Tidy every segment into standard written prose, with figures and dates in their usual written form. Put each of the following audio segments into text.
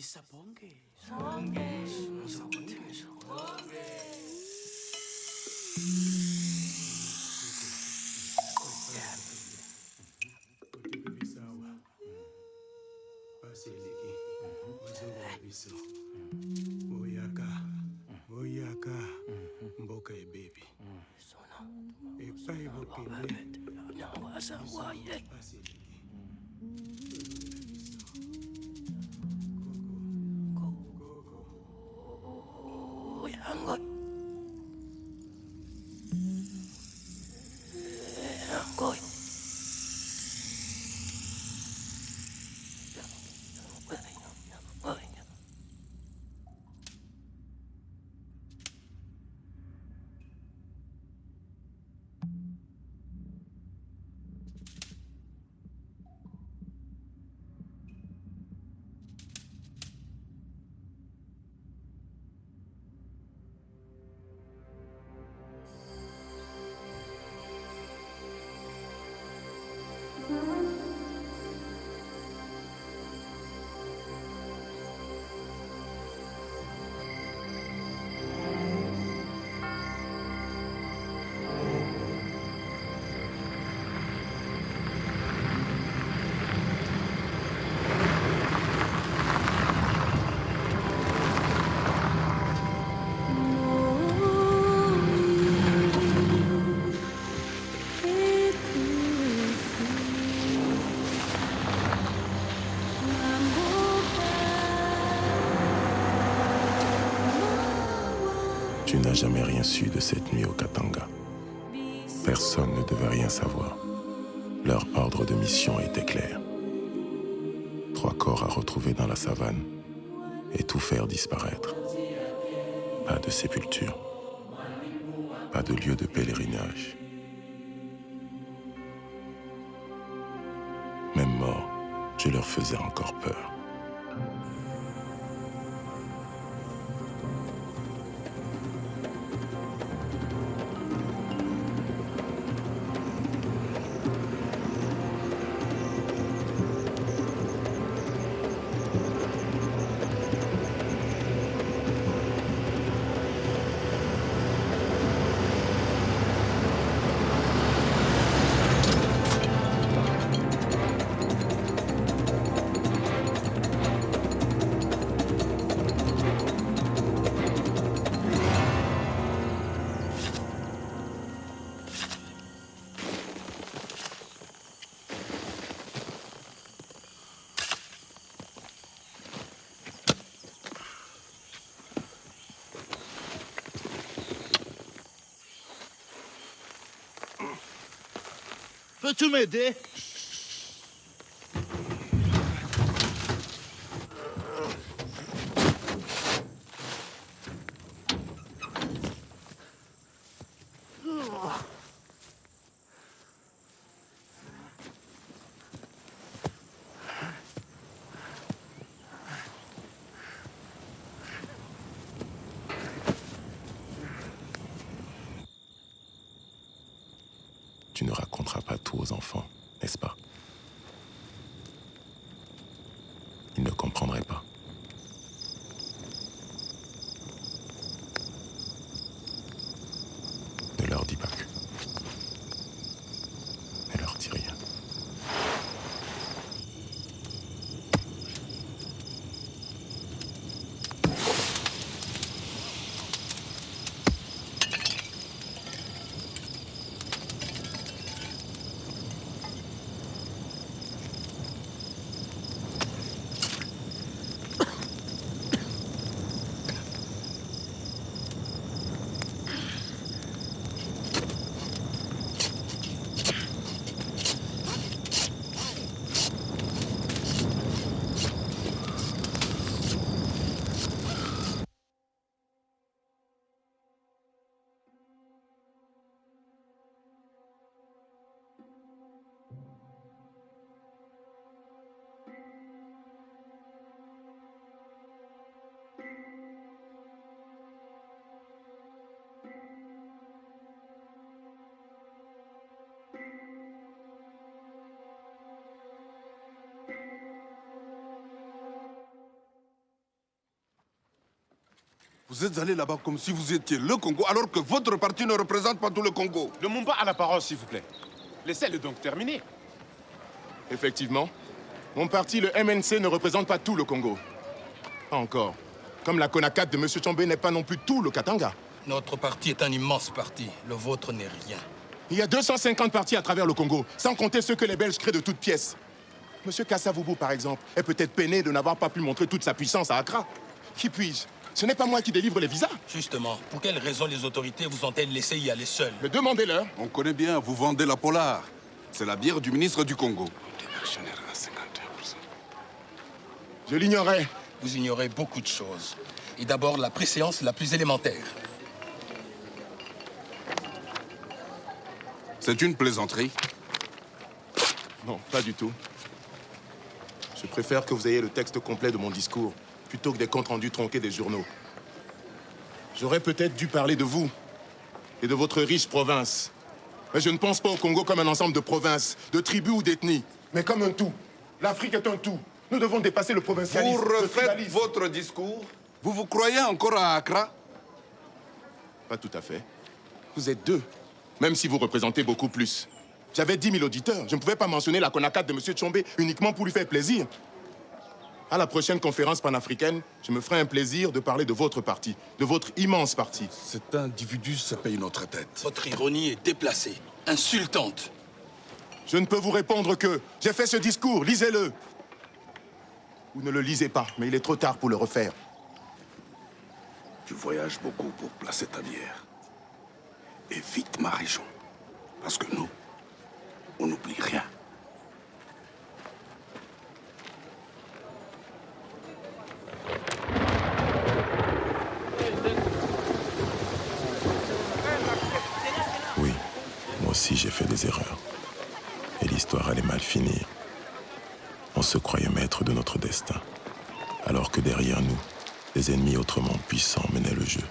Isa bonge. Oyaka, mboka e baby. Epai bokende. Tu n'as jamais rien su de cette nuit au Katanga. Personne ne devait rien savoir. Leur ordre de mission était clair. 3 corps à retrouver dans la savane et tout faire disparaître. Pas de sépulture, pas de lieu de pèlerinage. Même mort, je leur faisais encore peur. Peux-tu m'aider? Tu ne raconteras pas tout aux enfants, n'est-ce pas? Ils ne comprendraient pas. Ne leur dis pas que. Ne leur dis rien. Vous êtes allé là-bas comme si vous étiez le Congo, alors que votre parti ne représente pas tout le Congo. Lumumba a la parole, s'il vous plaît. Laissez-le donc terminer. Effectivement, mon parti, le MNC, ne représente pas tout le Congo. Pas encore. Comme la CONACAT de M. Tshombe n'est pas non plus tout le Katanga. Notre parti est un immense parti. Le vôtre n'est rien. Il y a 250 partis à travers le Congo, sans compter ceux que les Belges créent de toutes pièces. M. Kassavubu, par exemple, est peut-être peiné de n'avoir pas pu montrer toute sa puissance à Accra. Qui puis-je? Ce n'est pas moi qui délivre les visas. Justement, pour quelles raisons les autorités vous ont-elles laissé y aller seules? Mais demandez-leur. On connaît bien, vous vendez la Polar. C'est la bière du ministre du Congo. Je l'ignorais. Vous ignorez beaucoup de choses. Et d'abord, la préséance la plus élémentaire. C'est une plaisanterie. Non, pas du tout. Je préfère que vous ayez le texte complet de mon discours, plutôt que des comptes rendus tronqués des journaux. J'aurais peut-être dû parler de vous et de votre riche province. Mais je ne pense pas au Congo comme un ensemble de provinces, de tribus ou d'ethnies, mais comme un tout. L'Afrique est un tout. Nous devons dépasser le provincialisme. Vous le refaites tribalisme. votre discours. Vous vous croyez encore à Accra? Pas tout à fait. Vous êtes deux, même si vous représentez beaucoup plus. J'avais 10 000 auditeurs. Je ne pouvais pas mentionner la CONACAT de M. Tshombe uniquement pour lui faire plaisir. À la prochaine conférence panafricaine, je me ferai un plaisir de parler de votre parti, de votre immense parti. Cet individu se paye notre tête. Votre ironie est déplacée, insultante. Je ne peux vous répondre que j'ai fait ce discours, lisez-le. Ou ne le lisez pas, mais il est trop tard pour le refaire. Tu voyages beaucoup pour placer ta bière. Évite ma région. Parce que nous, on n'oublie rien. Oui, moi aussi j'ai fait des erreurs. Et l'histoire allait mal finir. On se croyait maître de notre destin, alors que derrière nous, des ennemis autrement puissants menaient le jeu.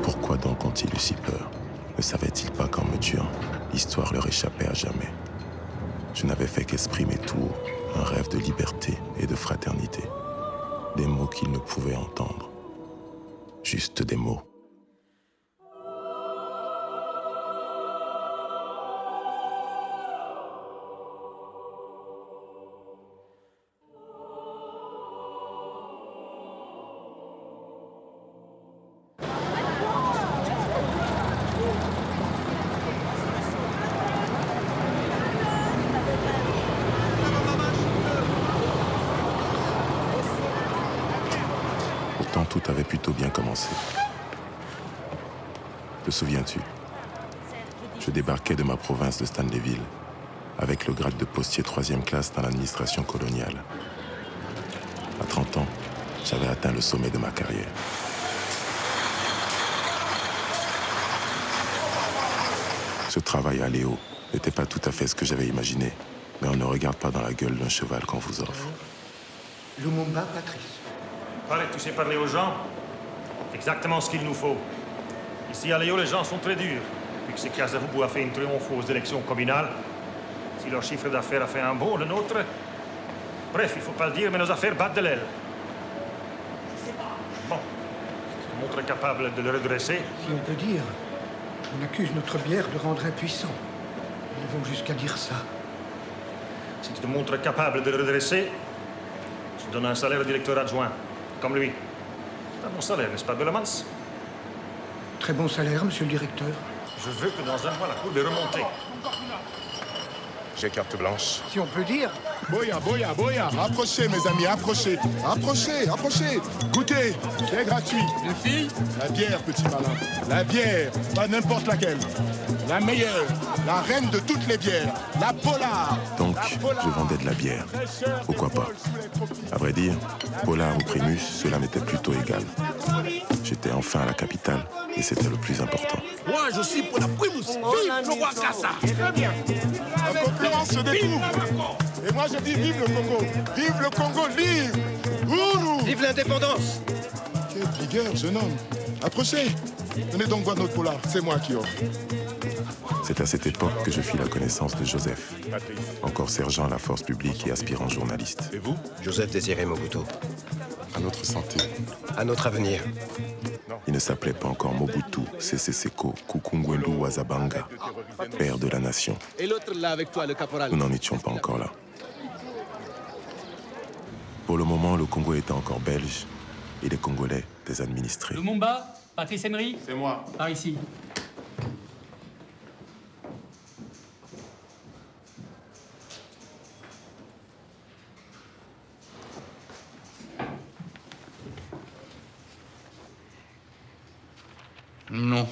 Pourquoi donc ont-ils eu si peur? Ne savaient-ils pas qu'en me tuant, l'histoire leur échappait à jamais? Je n'avais fait qu'exprimer tout haut un rêve de liberté et de fraternité. Des mots qu'ils ne pouvaient entendre. Juste des mots. Pourtant, tout avait plutôt bien commencé. Te souviens-tu? Je débarquais de ma province de Stanleyville, avec le grade de postier 3e classe dans l'administration coloniale. À 30 ans, j'avais atteint le sommet de ma carrière. Ce travail à Léo n'était pas tout à fait ce que j'avais imaginé, mais on ne regarde pas dans la gueule d'un cheval qu'on vous offre. Lumumba Patrice. Paraît que tu sais parler aux gens. C'est exactement ce qu'il nous faut. Ici à Léo, les gens sont très durs. Depuis que ce Kassavubu a fait une triomphe aux élections communales, si leur chiffre d'affaires a fait un bond, le nôtre... Bref, il ne faut pas le dire, mais nos affaires battent de l'aile. Bon, si tu te montres capable de le redresser... Si on peut dire, on accuse notre bière de rendre impuissant. Ils vont jusqu'à dire ça. Si tu te montres capable de le redresser, je te donne un salaire de directeur adjoint, comme lui. C'est un bon salaire, n'est-ce pas, Bellemans? Très bon salaire, monsieur le directeur. Je veux que dans un mois, la courbe est remontée. J'ai carte blanche. Si on peut dire, Boya, boya, boya. Approchez, mes amis, approchez. Approchez, approchez. Goûtez, c'est gratuit. Les filles? La bière, petit malin. La bière, pas n'importe laquelle. La meilleure, la reine de toutes les bières. La Polar. Donc, je vendais de la bière. Pourquoi pas? À vrai dire, Polar ou Primus, cela m'était plutôt égal. J'étais enfin à la capitale et c'était le plus important. Moi, je suis pour la Primus. Vive le roi Kassa. très bien. La concurrence se découvre. Et moi, je dis vive le Congo. Vive le Congo libre. Ourou. Vive l'indépendance! Quelle vigueur, jeune homme. Approchez. Venez donc voir notre polar, c'est moi qui offre. C'est à cette époque que je fis la connaissance de Joseph, encore sergent à la force publique et aspirant journaliste. Et vous? Joseph Désiré Mobutu. À notre santé. À notre avenir. Il ne s'appelait pas encore Mobutu Sese Seko Kukungwendu Wazabanga, père de la nation. Et l'autre là avec toi, le caporal. Nous n'en étions pas encore là. Pour le moment, le Congo était encore belge et les Congolais des administrés. Lumumba, Patrice Emery. C'est moi. Par ici. Non.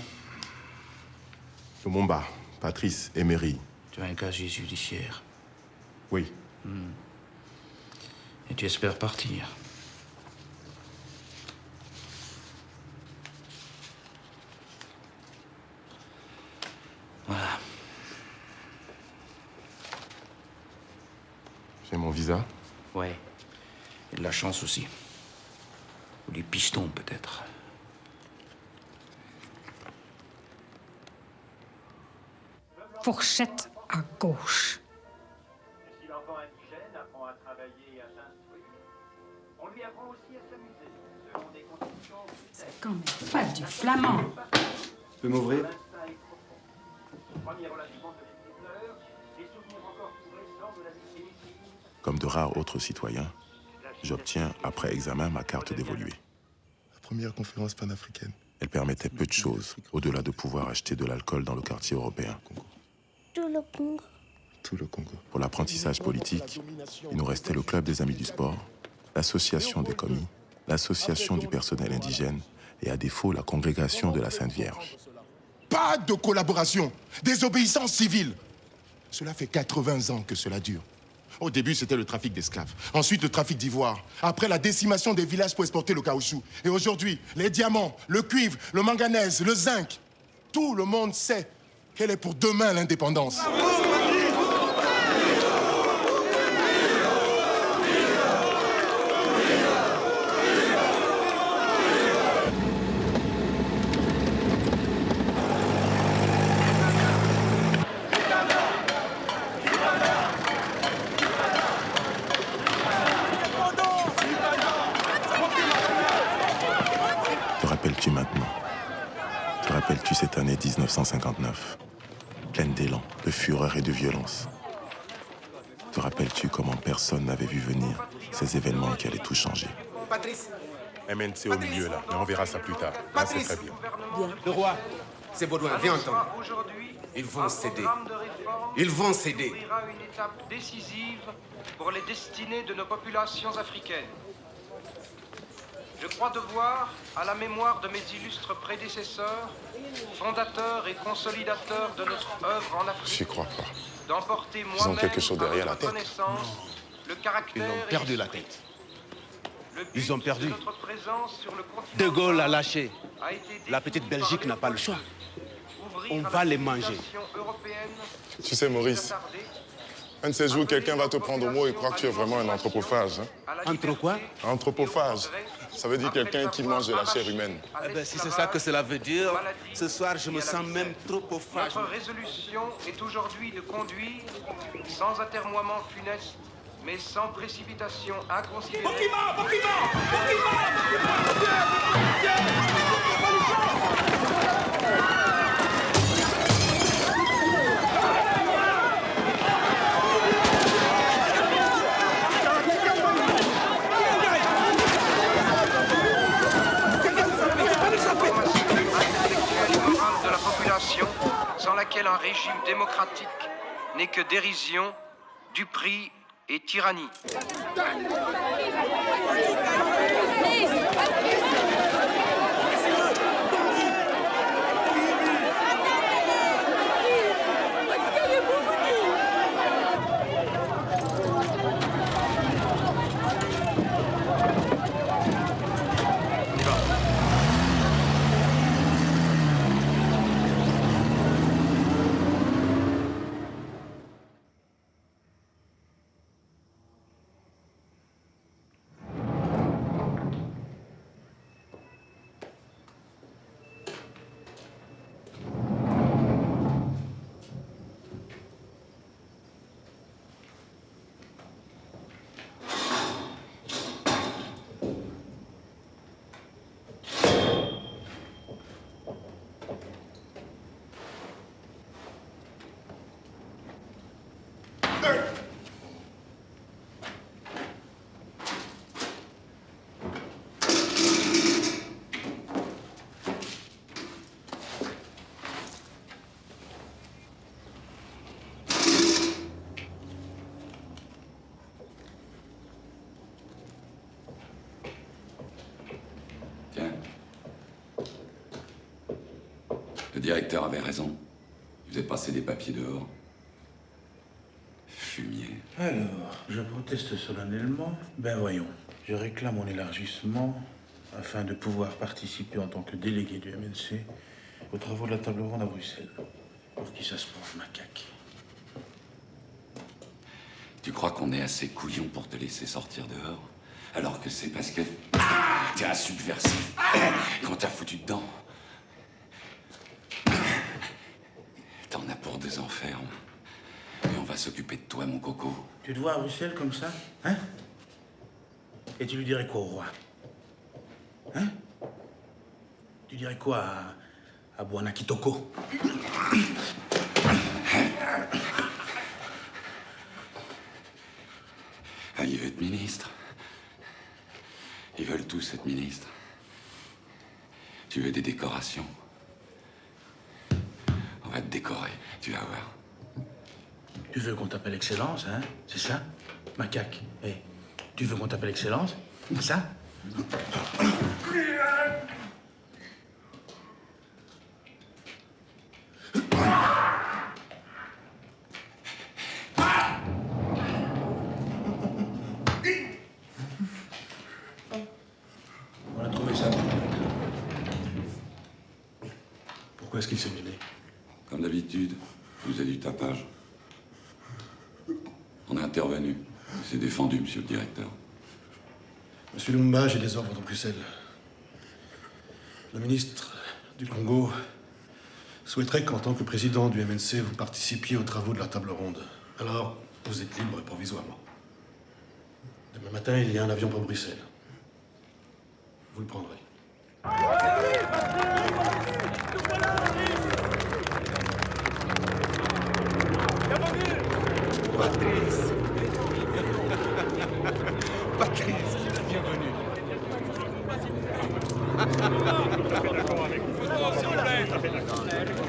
Lumumba, Patrice Emery. Tu as un casier judiciaire. Oui. Et tu espères partir. Voilà. J'ai mon visa. Ouais. Et de la chance aussi. Ou des pistons, peut-être. Fourchette à gauche. Si l'enfant indigène apprend à travailler et à s'instruire, on lui apprend aussi à s'amuser, selon des conditions. C'est quand même pas du flamand. Tu peux m'ouvrir? Comme de rares autres citoyens, j'obtiens, après examen, ma carte d'évolué. La première conférence panafricaine. Elle permettait peu de choses, au-delà de pouvoir acheter de l'alcool dans le quartier européen. Tout le Congo. Tout le Congo. Pour l'apprentissage politique, il nous restait le club des amis du sport, l'association des commis, l'association du personnel indigène et à défaut la congrégation de la Sainte Vierge. Pas de collaboration, désobéissance civile. Cela fait 80 ans que cela dure. Au début, c'était le trafic d'esclaves. Ensuite, le trafic d'ivoire. Après, la décimation des villages pour exporter le caoutchouc. Et aujourd'hui, les diamants, le cuivre, le manganèse, le zinc. Tout le monde sait qu'elle est pour demain l'indépendance. Te rappelles-tu maintenant? Te rappelles-tu cette année 1959? Pleine d'élan, de fureur et de violence. Te rappelles-tu comment personne n'avait vu venir ces événements qui allaient tout changer? Patrice. MNC au milieu, là. Mais on verra ça plus tard. Là, c'est très bien. Le roi, c'est Baudouin, viens entendre. Ils vont céder. Ils vont céder. Ouvrira une étape décisive pour les destinées de nos populations africaines. Je crois devoir, à la mémoire de mes illustres prédécesseurs, fondateurs et consolidateurs de notre œuvre en Afrique, J'y crois pas. d'emporter Ils ont moi-même quelque chose derrière la par tête. reconnaissance le caractère Ils ont et perdu la l'esprit. tête. Le but Ils ont perdu. de notre présence sur le continent De Gaulle a lâché. a été La petite défini Belgique par n'a pas le les choix. ouvrir On à va la les manger. civilisation européenne Tu sais, Maurice, un de ces jours, quelqu'un va te prendre au mot et croire que tu es vraiment un anthropophage. Hein? Entre quoi? Anthropophage, ça veut dire quelqu'un qui mange de la chair humaine. Eh ben, si c'est ça que cela veut dire, ce soir, je me sens même trop au phage. Notre résolution est aujourd'hui de conduire, sans atermoiement funeste, mais sans précipitation inconsidérée. De la population, sans laquelle un régime démocratique n'est que dérision, duperie et tyrannie. Le directeur avait raison. Vous avez passé des papiers dehors. Fumier. Alors, je proteste solennellement. Ben voyons, je réclame mon élargissement afin de pouvoir participer en tant que délégué du MNC aux travaux de la table ronde à Bruxelles. Pour qui ça se passe, macaque? Tu crois qu'on est assez couillon pour te laisser sortir dehors? Alors que c'est parce que t'es un subversif qu'on t'a foutu dedans. T'en as pour 2 ans ferme. Et on va s'occuper de toi, mon coco. Tu te vois à Bruxelles comme ça, hein? Et tu lui dirais quoi au roi? Hein? Tu dirais quoi à Bwana Kitoko? Ah, il veut être ministre. Ils veulent tous être ministres. Tu veux des décorations? On va te décorer, tu vas voir. Tu veux qu'on t'appelle Excellence, hein? C'est ça? Macaque, hé, tu veux qu'on t'appelle Excellence? C'est ça? On a trouvé ça. Pourquoi est-ce qu'il s'est mêlé? Comme d'habitude, vous avez du tapage. On est intervenu. C'est défendu, monsieur le directeur. Monsieur Lumumba, j'ai des ordres de Bruxelles. Le ministre du Congo souhaiterait qu'en tant que président du MNC, vous participiez aux travaux de la table ronde. Alors, vous êtes libre provisoirement. Demain matin, il y a un avion pour Bruxelles. Vous le prendrez. Patrice. Patrice, bienvenue.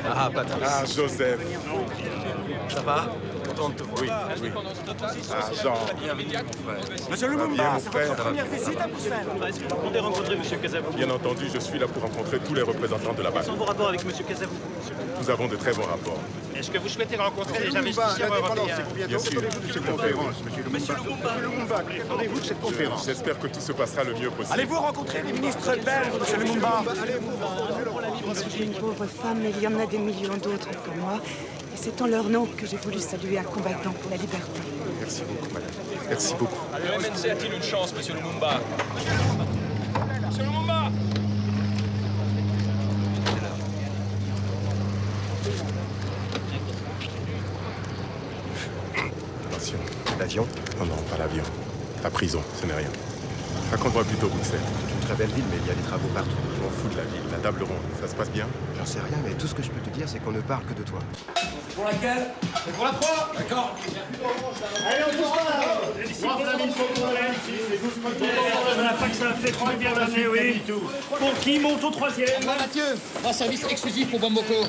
Ah, Patrice. Ah, Joseph. Ça va? Content de te voir. Oui, oui. Ah, Jean. Bienvenue, mon frère. Monsieur Lumumba, c'est votre première visite à Bruxelles. Vous comptez rencontrer M. Kazavou? Bien entendu, je suis là pour rencontrer tous les représentants de la Quels banque. sont vos rapports avec M. Kazavou? Nous avons de très bons rapports. Est-ce que vous souhaitez rencontrer les investisseurs européens? Bien sûr. Cette conférence, Monsieur Lumumba, qu'attendez-vous de cette conférence? J'espère que tout se passera le mieux possible. Allez-vous rencontrer les ministres belges, M. Lumumba? Je suis une pauvre femme, mais il y en a des millions d'autres comme moi. Et c'est en leur nom que j'ai voulu saluer un combattant pour la liberté. Merci beaucoup, madame. Merci beaucoup. Le MNC a-t-il une chance, M. Lumumba? M. Lumumba! Attention. L'avion? Non, non, pas l'avion. La prison, ce n'est rien. Raconte-moi plutôt Bruxelles. C'est une très belle ville, mais il y a des travaux partout. Je m'en fous de la ville. La table ronde, ça se passe bien? J'en sais rien, mais tout ce que je peux te dire, c'est qu'on ne parle que de toi. C'est pour laquelle? C'est pour la 3. D'accord. Allez, on touche pas là. La fac, ça a fait très bien l'année, oui. Pour qui monte au 3e? Mathieu, un service exclusif pour Bamboko.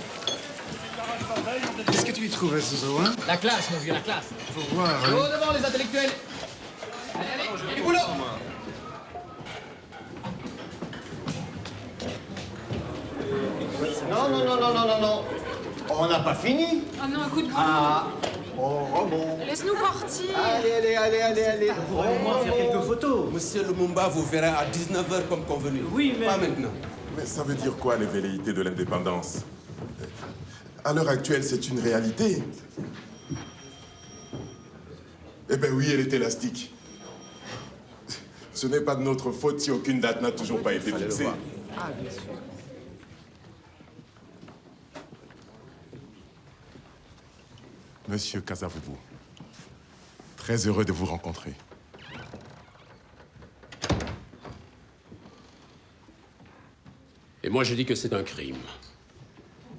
Qu'est-ce que tu y trouves, Zozo, hein? La classe, mon vieux, la classe. Faut voir, hein. Au devant, les intellectuels. Allez, allez, du boulot. Non, non, non, non, non, non, non. On n'a pas fini. Ah non, un coup de boulot. Ah, on remonte. Laisse-nous partir. Allez, allez, allez, allez, allez. On pourrait au moins faire quelques photos. Monsieur Lumumba vous verra à 19h comme convenu. Oui, mais... Pas maintenant. Mais ça veut dire quoi, les velléités de l'indépendance? À l'heure actuelle, c'est une réalité. Eh ben oui, elle est élastique. Ce n'est pas de notre faute si aucune date n'a toujours pas été fixée. Ah, bien sûr. Monsieur Kazavou, très heureux de vous rencontrer. Et moi, je dis que c'est un crime.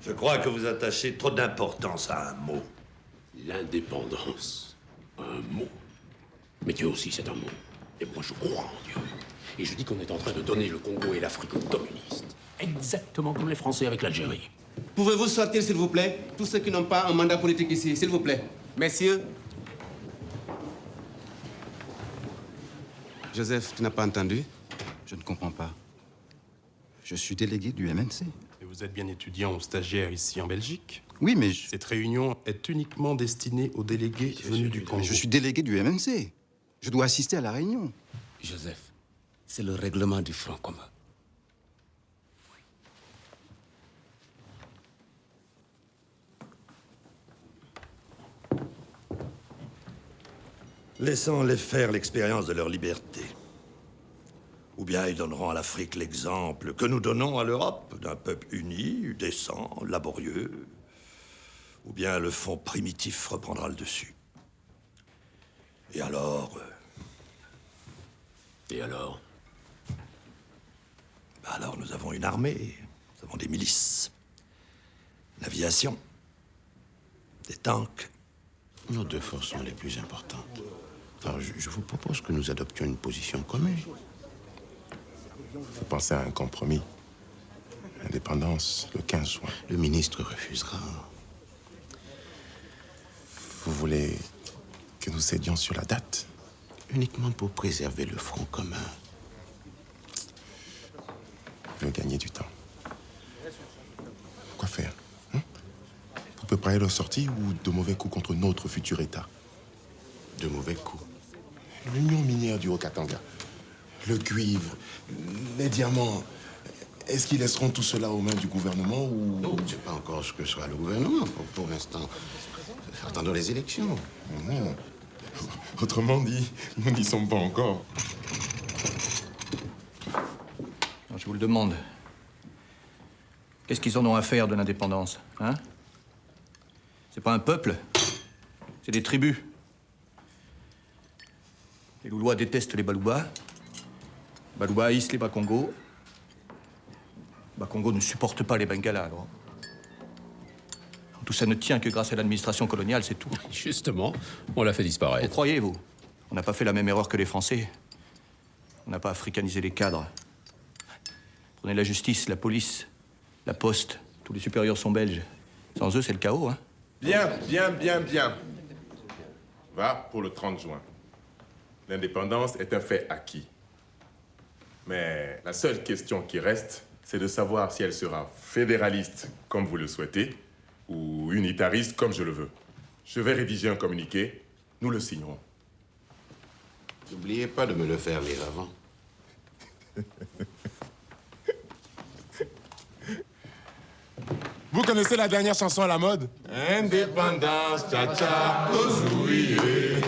Je crois que vous attachez trop d'importance à un mot. L'indépendance. Un mot. Mais Dieu aussi, c'est un mot. Et moi, je crois en Dieu. Et je dis qu'on est en train de donner le Congo et l'Afrique aux communistes. Exactement comme les Français avec l'Algérie. Pouvez-vous sortir, s'il vous plaît? Tous ceux qui n'ont pas un mandat politique ici, s'il vous plaît. Messieurs. Joseph, tu n'as pas entendu? Je ne comprends pas. Je suis délégué du MNC. Et vous êtes bien étudiant ou stagiaire ici en Belgique? Oui, mais... Cette réunion est uniquement destinée aux délégués venus du Congo. Je suis délégué du MNC. Je dois assister à la réunion. Joseph, c'est le règlement du Front commun. Laissons-les faire l'expérience de leur liberté. Ou bien ils donneront à l'Afrique l'exemple que nous donnons à l'Europe d'un peuple uni, décent, laborieux. Ou bien le fond primitif reprendra le dessus. Et alors... Et alors? Alors nous avons une armée, nous avons des milices, l'aviation, des tanks. Nos deux forces sont les plus importantes. Alors je vous propose que nous adoptions une position commune. Il faut penser à un compromis. Indépendance, le 15 juin. Le ministre refusera. Vous voulez que nous cédions sur la date? Uniquement pour préserver le front commun. Je veux gagner du temps. Quoi faire? Pour préparer leur sortie ou de mauvais coups contre notre futur État? De mauvais coups. L'union minière du Haut-Katanga, le cuivre, les diamants. Est-ce qu'ils laisseront tout cela aux mains du gouvernement ou... Non, je ne sais pas encore ce que sera le gouvernement. Pour l'instant, attendons les élections. Non. Autrement dit, nous n'y sommes pas encore. Je vous le demande. Qu'est-ce qu'ils en ont à faire de l'indépendance, hein? C'est pas un peuple, c'est des tribus. Les Loulois détestent les Balouba. Balouba haïssent les Bakongo. Bakongo ne supporte pas les Bengalas, alors. Tout ça ne tient que grâce à l'administration coloniale, c'est tout. Justement, on l'a fait disparaître. Vous croyez, vous? On n'a pas fait la même erreur que les Français. On n'a pas africanisé les cadres. Prenez la justice, la police, la poste. Tous les supérieurs sont belges. Sans eux, c'est le chaos, hein? Bien. Va pour le 30 juin. L'indépendance est un fait acquis. Mais la seule question qui reste, c'est de savoir si elle sera fédéraliste, comme vous le souhaitez, ou unitariste, comme je le veux. Je vais rédiger un communiqué. Nous le signerons. N'oubliez pas de me le faire lire avant. Vous connaissez la dernière chanson à la mode? Indépendance, cha-cha, Ozouyé.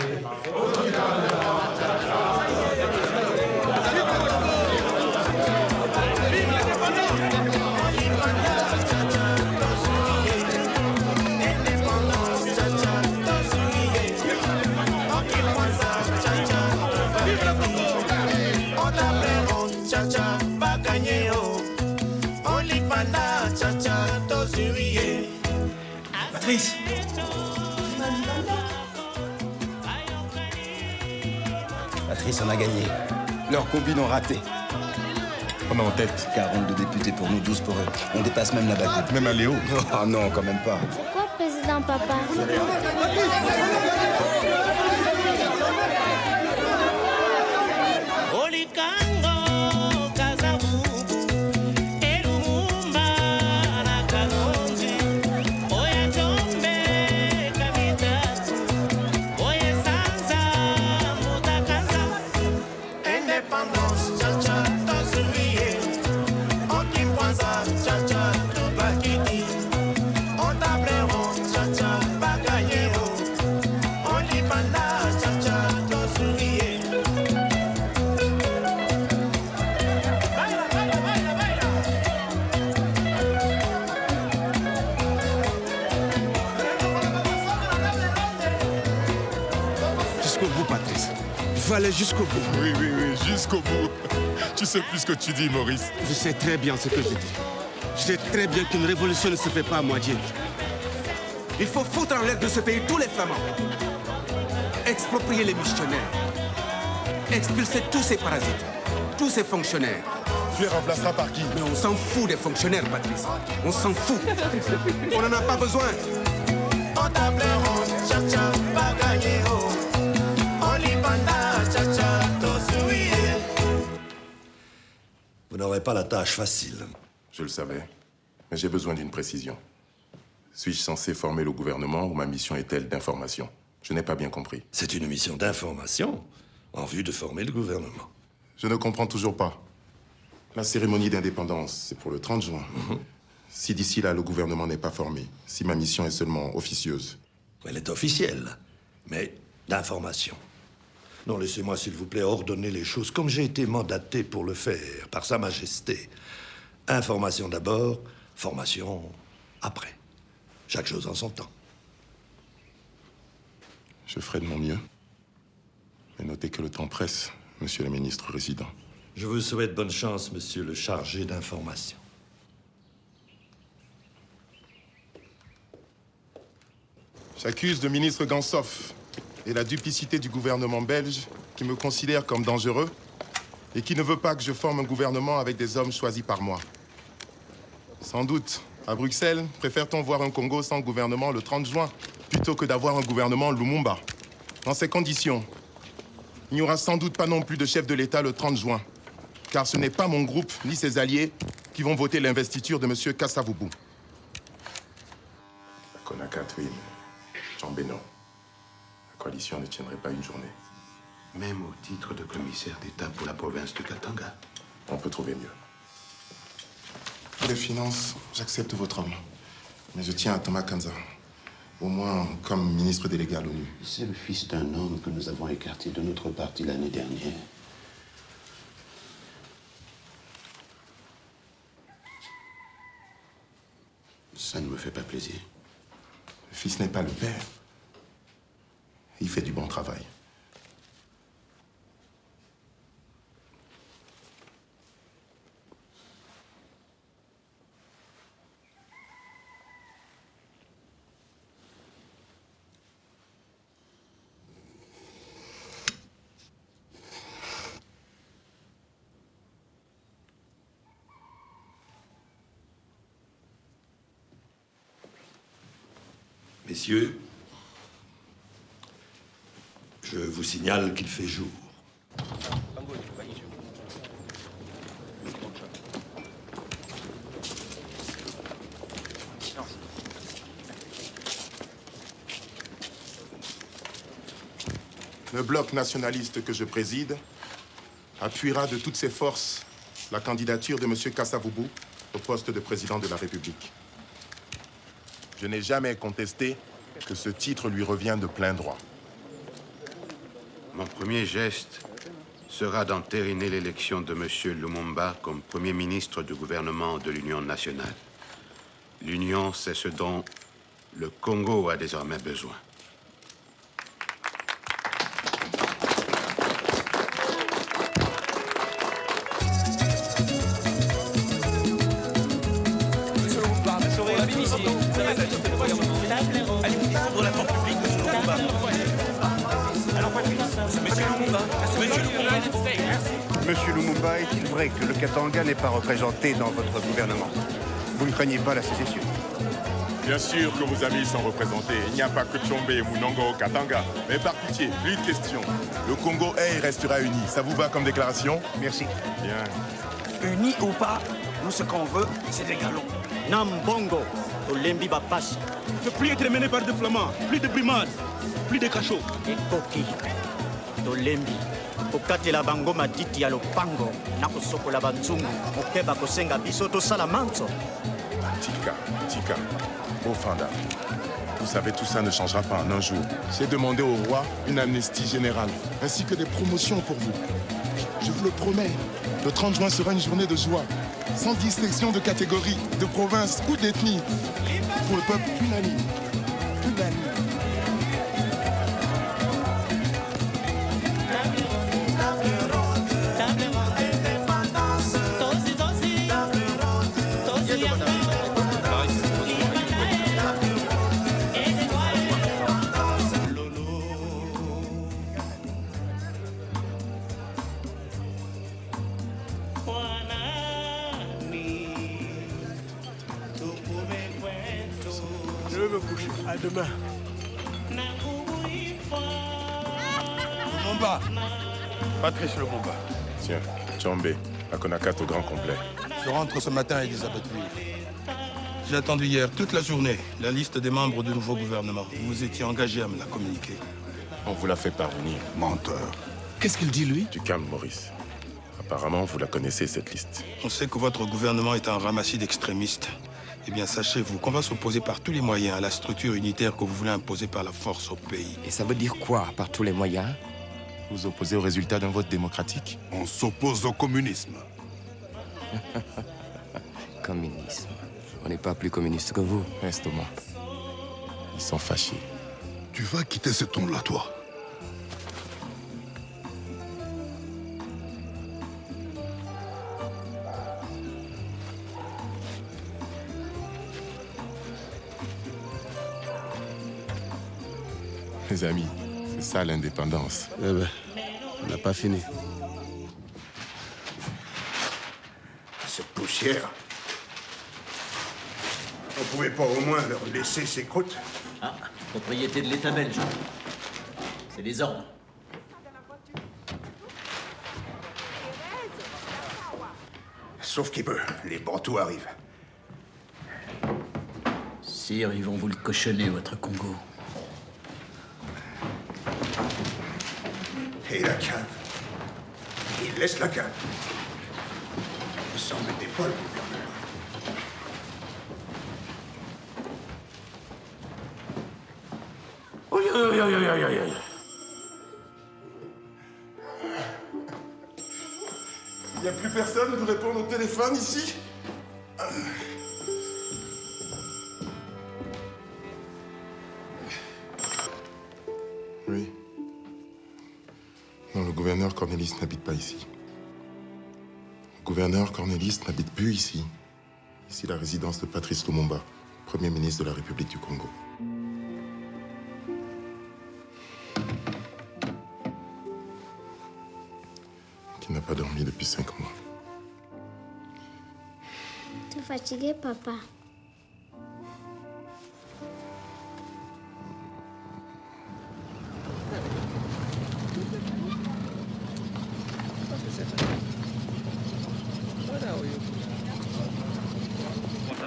Patrice. Patrice, on a gagné. Leurs combines ont raté. On est en tête. 42 députés pour nous, 12 pour eux. On dépasse même la bataille. Même à Léo. Oh non, quand même pas. C'est quoi, président papa? Jusqu'au bout, Patrice. Il faut aller jusqu'au bout. Oui, jusqu'au bout. Tu sais plus ce que tu dis, Maurice. Je sais très bien ce que je dis. Je sais très bien qu'une révolution ne se fait pas à moitié. Il faut foutre en l'air de ce pays tous les Flamands. Et exproprier les missionnaires, expulser tous ces parasites, tous ces fonctionnaires. Tu les remplaceras par qui? Mais on s'en fout des fonctionnaires, Patrice. On s'en fout. On n'en a pas besoin. Vous n'aurez pas la tâche facile. Je le savais, mais j'ai besoin d'une précision. Suis-je censé former le gouvernement ou ma mission est-elle d'information? Je n'ai pas bien compris. C'est une mission d'information en vue de former le gouvernement. Je ne comprends toujours pas. La cérémonie d'indépendance, c'est pour le 30 juin. Si d'ici là, le gouvernement n'est pas formé, si ma mission est seulement officieuse. Elle est officielle, mais d'information. Non, laissez-moi, s'il vous plaît, ordonner les choses comme j'ai été mandaté pour le faire, par Sa Majesté. Information d'abord, formation après. Chaque chose en son temps. Je ferai de mon mieux. Mais notez que le temps presse, monsieur le ministre résident. Je vous souhaite bonne chance, monsieur le chargé d'information. J'accuse le ministre Gansoff et la duplicité du gouvernement belge qui me considère comme dangereux et qui ne veut pas que je forme un gouvernement avec des hommes choisis par moi. Sans doute, à Bruxelles, préfère-t-on voir un Congo sans gouvernement le 30 juin plutôt que d'avoir un gouvernement Lumumba. Dans ces conditions, il n'y aura sans doute pas non plus de chef de l'État le 30 juin, car ce n'est pas mon groupe ni ses alliés qui vont voter l'investiture de M. Kassavubu. Konakatwin, Jean Beno, la coalition ne tiendrait pas une journée. Même au titre de commissaire d'État pour la province de Katanga. On peut trouver mieux. Pour les finances, j'accepte votre homme. Mais je tiens à Thomas Kanza. Au moins comme ministre délégué à l'ONU. C'est le fils d'un homme que nous avons écarté de notre parti l'année dernière. Ça ne me fait pas plaisir. Le fils n'est pas le père. Il fait du bon travail. Messieurs, je vous signale qu'il fait jour. Le bloc nationaliste que je préside appuiera de toutes ses forces la candidature de M. Kassavubu au poste de président de la République. Je n'ai jamais contesté que ce titre lui revient de plein droit. Mon premier geste sera d'entériner l'élection de M. Lumumba comme Premier ministre du gouvernement de l'Union nationale. L'Union, c'est ce dont le Congo a désormais besoin. Monsieur Lumumba, est-il vrai que le Katanga n'est pas représenté dans votre gouvernement? Vous ne craignez pas la sécession? Bien sûr que vos amis sont représentés. Il n'y a pas que Tchombe et Munongo au Katanga. Mais par pitié, plus de questions. Le Congo est et restera uni. Ça vous va comme déclaration? Merci. Bien. Unis ou pas, nous ce qu'on veut, c'est des galons. Nambongo, Olembi Bapashi. Ne plus être mené par des flamands, plus de brimades, plus de cachots. Et Koki, Olembi. Kokatela bango matiti ya lopango na kosokola banzungu mokeba kosenga biso tosala manso. Tika, Ofanda. Vous savez, tout ça ne changera pas en un jour. J'ai demandé au roi une amnistie générale, ainsi que des promotions pour vous. Je vous le promets, le 30 juin sera une journée de joie, sans distinction de catégorie, de province ou d'ethnie, pour le peuple unanime. Unanime. Je vais me coucher. À demain. Lumumba. Patrice Lumumba. Tiens, Tchombe, à Konakat au grand complet. Je rentre ce matin, Elisabeth Ville. J'ai attendu hier toute la journée la liste des membres du nouveau gouvernement. Vous étiez engagé à me la communiquer. On vous l'a fait parvenir. Menteur. Qu'est-ce qu'il dit, lui? Du calme, Maurice. Apparemment, vous la connaissez, cette liste. On sait que votre gouvernement est un ramassis d'extrémistes. Eh bien, sachez-vous qu'on va s'opposer par tous les moyens à la structure unitaire que vous voulez imposer par la force au pays. Et ça veut dire quoi, par tous les moyens? Vous opposez au résultat d'un vote démocratique? On s'oppose au communisme. Communisme. On n'est pas plus communiste que vous. Reste, Thomas. Ils sont fâchés. Tu vas quitter ce ton-là, toi. Les amis, c'est ça l'indépendance. Eh ben, on n'a pas fini. Cette poussière. On pouvait pas au moins leur laisser ces croûtes? Ah, propriété de l'État belge. C'est des ordres. Sauf qu'il peut. Les Bantous arrivent. Sire, ils vont vous le cochonner, votre Congo. Et la cave. Il laisse la cave. Ne s'en mettez pas, le gouverneur. Il n'y a plus personne pour répondre au téléphone ici? Oui. Non, le gouverneur Cornelis n'habite pas ici. Le gouverneur Cornelis n'habite plus ici. Ici, la résidence de Patrice Lumumba, Premier ministre de la République du Congo. Qui n'a pas dormi depuis 5 mois. Tu es fatigué, papa?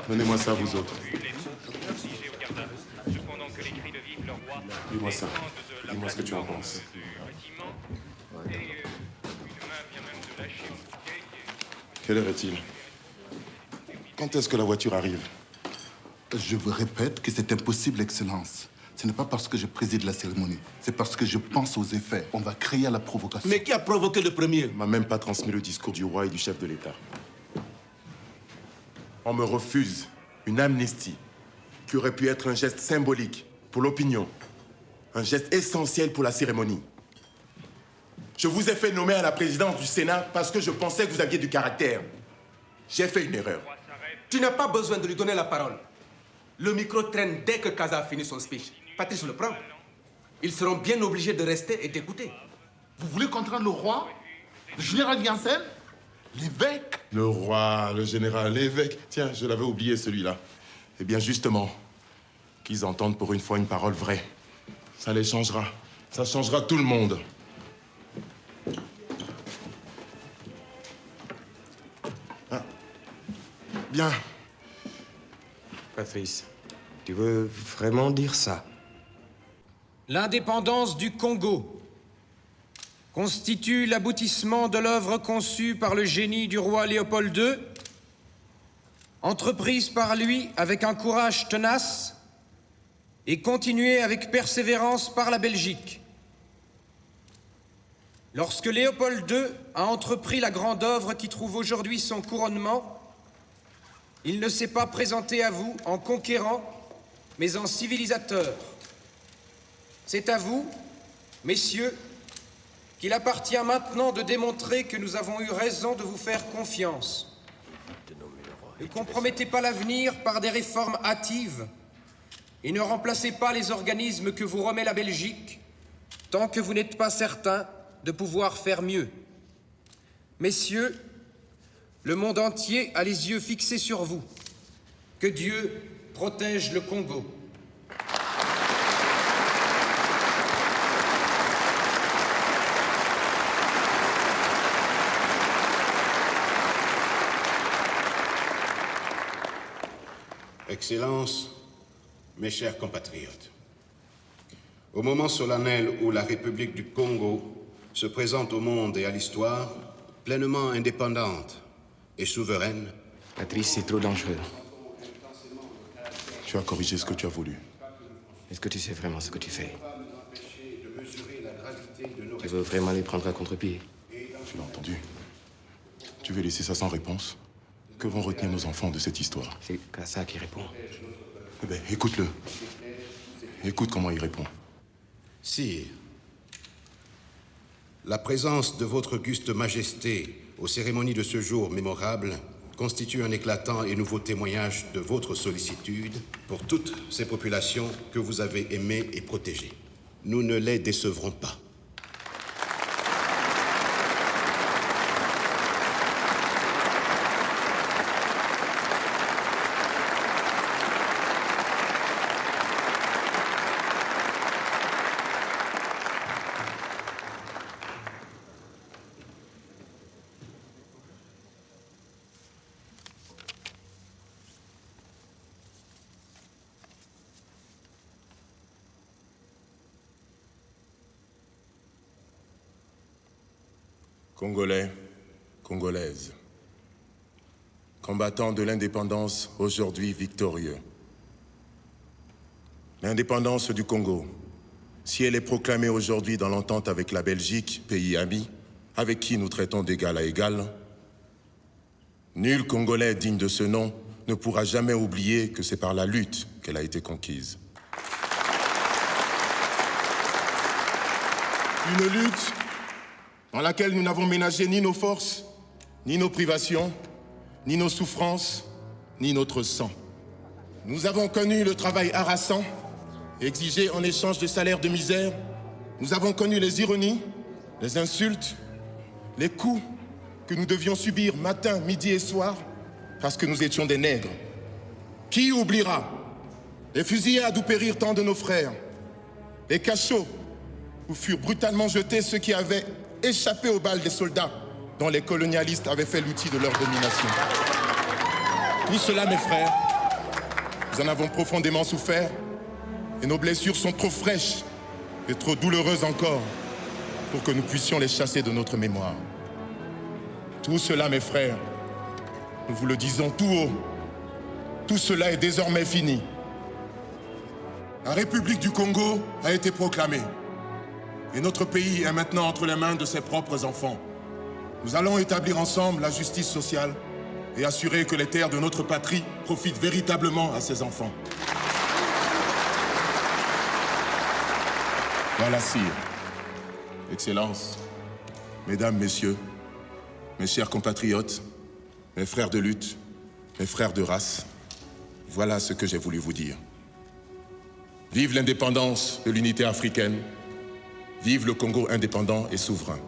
Donnez-moi ça, vous autres. Dis-moi ça. Dis-moi ce que tu en penses. Quelle heure est-il? Quand est-ce que la voiture arrive? Je vous répète que c'est impossible, Excellence. Ce n'est pas parce que je préside la cérémonie. C'est parce que je pense aux effets. On va créer la provocation. Mais qui a provoqué le premier? On m'a même pas transmis le discours du roi et du chef de l'État. On me refuse une amnistie qui aurait pu être un geste symbolique pour l'opinion, un geste essentiel pour la cérémonie. Je vous ai fait nommer à la présidence du Sénat parce que je pensais que vous aviez du caractère. J'ai fait une erreur. Tu n'as pas besoin de lui donner la parole. Le micro traîne dès que Kaza a fini son speech. Patrice le prend. Ils seront bien obligés de rester et d'écouter. Vous voulez contraindre le roi? Le général Janssen? L'évêque? Le roi, le général, l'évêque. Tiens, je l'avais oublié celui-là. Eh bien, justement, qu'ils entendent pour une fois une parole vraie. Ça les changera. Ça changera tout le monde. Ah. Bien. Patrice, tu veux vraiment dire ça? L'indépendance du Congo constitue l'aboutissement de l'œuvre conçue par le génie du roi Léopold II, entreprise par lui avec un courage tenace et continuée avec persévérance par la Belgique. Lorsque Léopold II a entrepris la grande œuvre qui trouve aujourd'hui son couronnement, il ne s'est pas présenté à vous en conquérant, mais en civilisateur. C'est à vous, messieurs, qu'il appartient maintenant de démontrer que nous avons eu raison de vous faire confiance. Ne compromettez pas l'avenir par des réformes hâtives et ne remplacez pas les organismes que vous remet la Belgique tant que vous n'êtes pas certain de pouvoir faire mieux. Messieurs, le monde entier a les yeux fixés sur vous. Que Dieu protège le Congo. Excellences, mes chers compatriotes, au moment solennel où la République du Congo se présente au monde et à l'histoire, pleinement indépendante et souveraine. Patrice, c'est trop dangereux. Tu as corrigé ce que tu as voulu. Est-ce que tu sais vraiment ce que tu fais? Tu veux vraiment les prendre à contre-pied? Tu l'as entendu. Tu veux laisser ça sans réponse? Que vont retenir nos enfants de cette histoire? C'est Kassa qui répond. Eh bien, écoute-le. Écoute comment il répond. Sire, la présence de votre auguste majesté aux cérémonies de ce jour mémorable constitue un éclatant et nouveau témoignage de votre sollicitude pour toutes ces populations que vous avez aimées et protégées. Nous ne les décevrons pas. Congolais, Congolaises, combattants de l'indépendance aujourd'hui victorieux. L'indépendance du Congo, si elle est proclamée aujourd'hui dans l'entente avec la Belgique, pays ami, avec qui nous traitons d'égal à égal, nul Congolais digne de ce nom ne pourra jamais oublier que c'est par la lutte qu'elle a été conquise. Une lutte dans laquelle nous n'avons ménagé ni nos forces, ni nos privations, ni nos souffrances, ni notre sang. Nous avons connu le travail harassant, exigé en échange de salaires de misère. Nous avons connu les ironies, les insultes, les coups que nous devions subir matin, midi et soir parce que nous étions des nègres. Qui oubliera les fusillades où périrent tant de nos frères, les cachots où furent brutalement jetés ceux qui avaient échappé aux balles des soldats dont les colonialistes avaient fait l'outil de leur domination. Tout cela, mes frères, nous en avons profondément souffert et nos blessures sont trop fraîches et trop douloureuses encore pour que nous puissions les chasser de notre mémoire. Tout cela, mes frères, nous vous le disons tout haut, tout cela est désormais fini. La République du Congo a été proclamée. Et notre pays est maintenant entre les mains de ses propres enfants. Nous allons établir ensemble la justice sociale et assurer que les terres de notre patrie profitent véritablement à ses enfants. Voilà, sire, Excellences, Mesdames, Messieurs, mes chers compatriotes, mes frères de lutte, mes frères de race, voilà ce que j'ai voulu vous dire. Vive l'indépendance de l'unité africaine. Vive le Congo indépendant et souverain.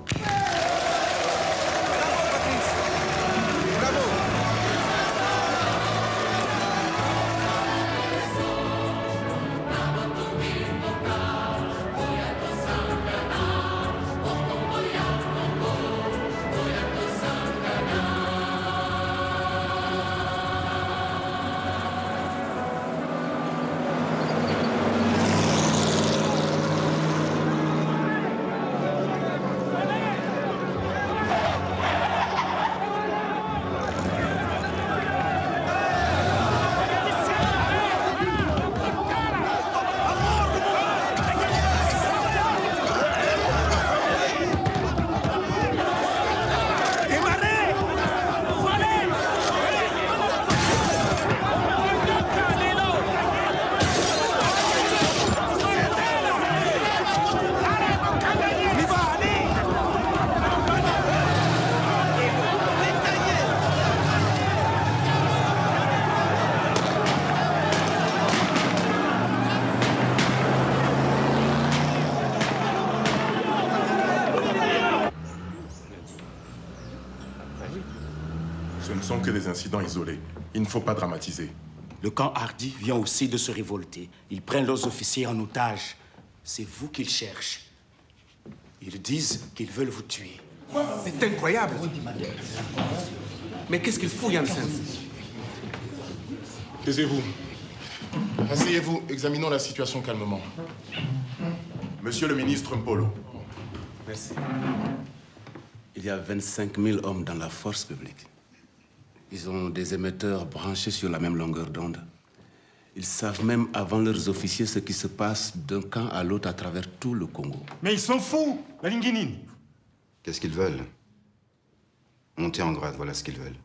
Ce ne sont que des incidents isolés. Il ne faut pas dramatiser. Le camp Hardy vient aussi de se révolter. Ils prennent leurs officiers en otage. C'est vous qu'ils cherchent. Ils disent qu'ils veulent vous tuer. C'est incroyable. Mais qu'est-ce qu'il fout, Janssen? Taisez-vous. Asseyez-vous, examinons la situation calmement. Monsieur le ministre Mpolo. Merci. Il y a 25 000 hommes dans la force publique. Ils ont des émetteurs branchés sur la même longueur d'onde. Ils savent même avant leurs officiers ce qui se passe d'un camp à l'autre à travers tout le Congo. Mais ils sont fous, la Linguinine. Qu'est-ce qu'ils veulent? Monter en grade, voilà ce qu'ils veulent.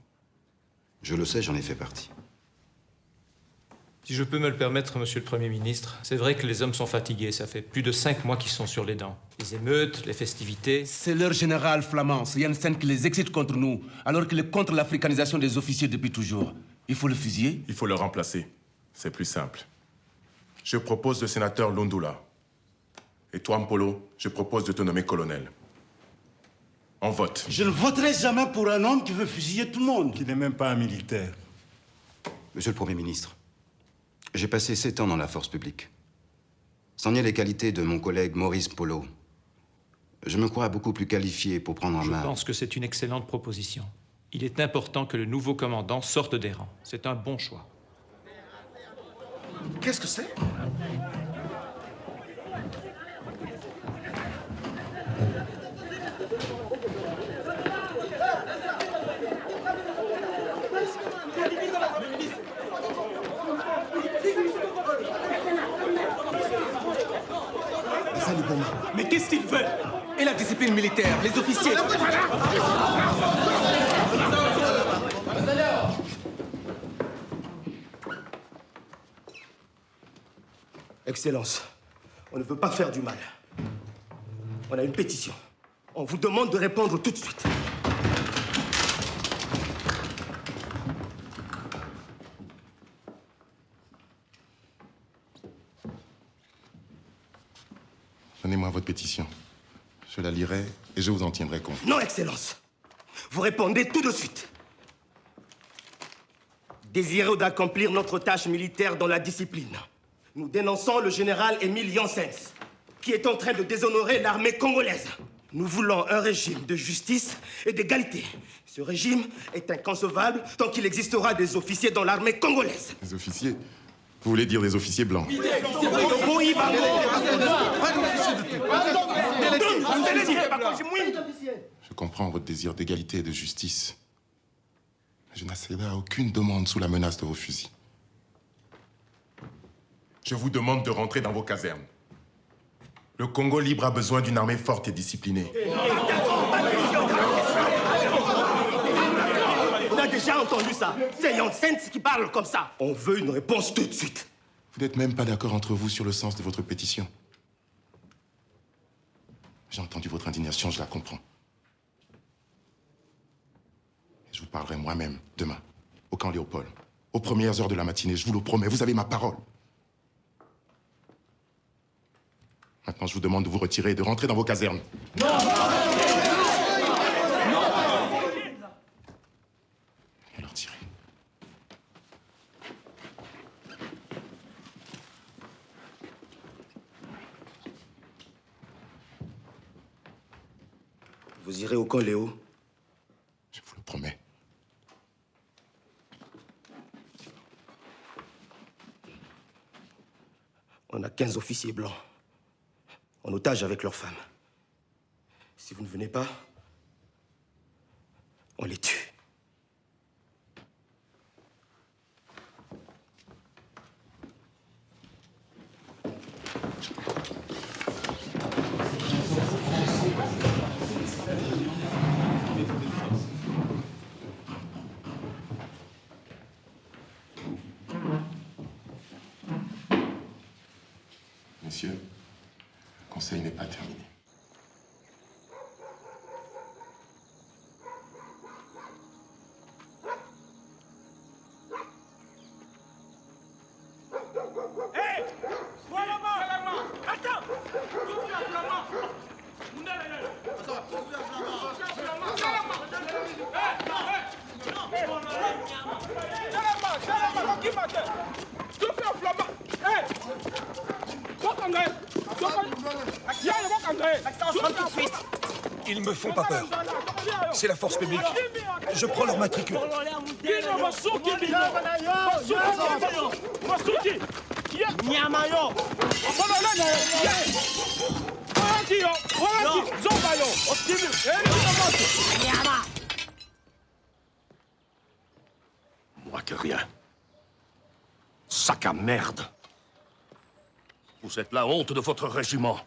Je le sais, j'en ai fait partie. Si je peux me le permettre, Monsieur le Premier ministre, c'est vrai que les hommes sont fatigués. Ça fait plus de 5 mois qu'ils sont sur les dents. Les émeutes, les festivités... C'est leur général flamand, c'est Janssen qui les excite contre nous, alors qu'il est contre l'africanisation des officiers depuis toujours. Il faut le fusiller? Il faut le remplacer. C'est plus simple. Je propose le sénateur Lundula. Et toi, Mpolo, je propose de te nommer colonel. On vote. Je ne voterai jamais pour un homme qui veut fusiller tout le monde. Qui n'est même pas un militaire. Monsieur le Premier ministre, j'ai passé 7 ans dans la force publique. Sans nier les qualités de mon collègue Maurice Polo, je me crois beaucoup plus qualifié pour prendre en main... Je pense que c'est une excellente proposition. Il est important que le nouveau commandant sorte des rangs. C'est un bon choix. Qu'est-ce que c'est? Mais qu'est-ce qu'il veut? Et la discipline militaire, les officiers. Excellence, on ne veut pas faire du mal. On a une pétition. On vous demande de répondre tout de suite. Donnez-moi votre pétition. Je la lirai et je vous en tiendrai compte. Non, Excellence. Vous répondez tout de suite. Désireux d'accomplir notre tâche militaire dans la discipline, nous dénonçons le général Émile Janssens, qui est en train de déshonorer l'armée congolaise. Nous voulons un régime de justice et d'égalité. Ce régime est inconcevable tant qu'il existera des officiers dans l'armée congolaise. Des officiers? Vous voulez dire des officiers blancs? Oui, Bango. Je comprends votre désir d'égalité et de justice. Mais je n'accéderai à aucune demande sous la menace de vos fusils. Je vous demande de rentrer dans vos casernes. Le Congo libre a besoin d'une armée forte et disciplinée. On a déjà entendu ça. C'est Janssens qui parle comme ça. On veut une réponse tout de suite. Vous n'êtes même pas d'accord entre vous sur le sens de votre pétition. J'ai entendu votre indignation, je la comprends. Je vous parlerai moi-même, demain, au camp Léopold, aux premières heures de la matinée, je vous le promets, vous avez ma parole. Maintenant, je vous demande de vous retirer et de rentrer dans vos casernes. Non! Alors tirez. Vous irez au camp Léo? Je vous le promets. On a 15 officiers blancs, en otage avec leurs femmes. Si vous ne venez pas, on les tue. Messieurs, le conseil n'est pas terminé. Ils me font pas peur. C'est la force publique. Je prends leur matricule. Moi que rien. Sac à merde. Vous êtes la honte de votre régiment.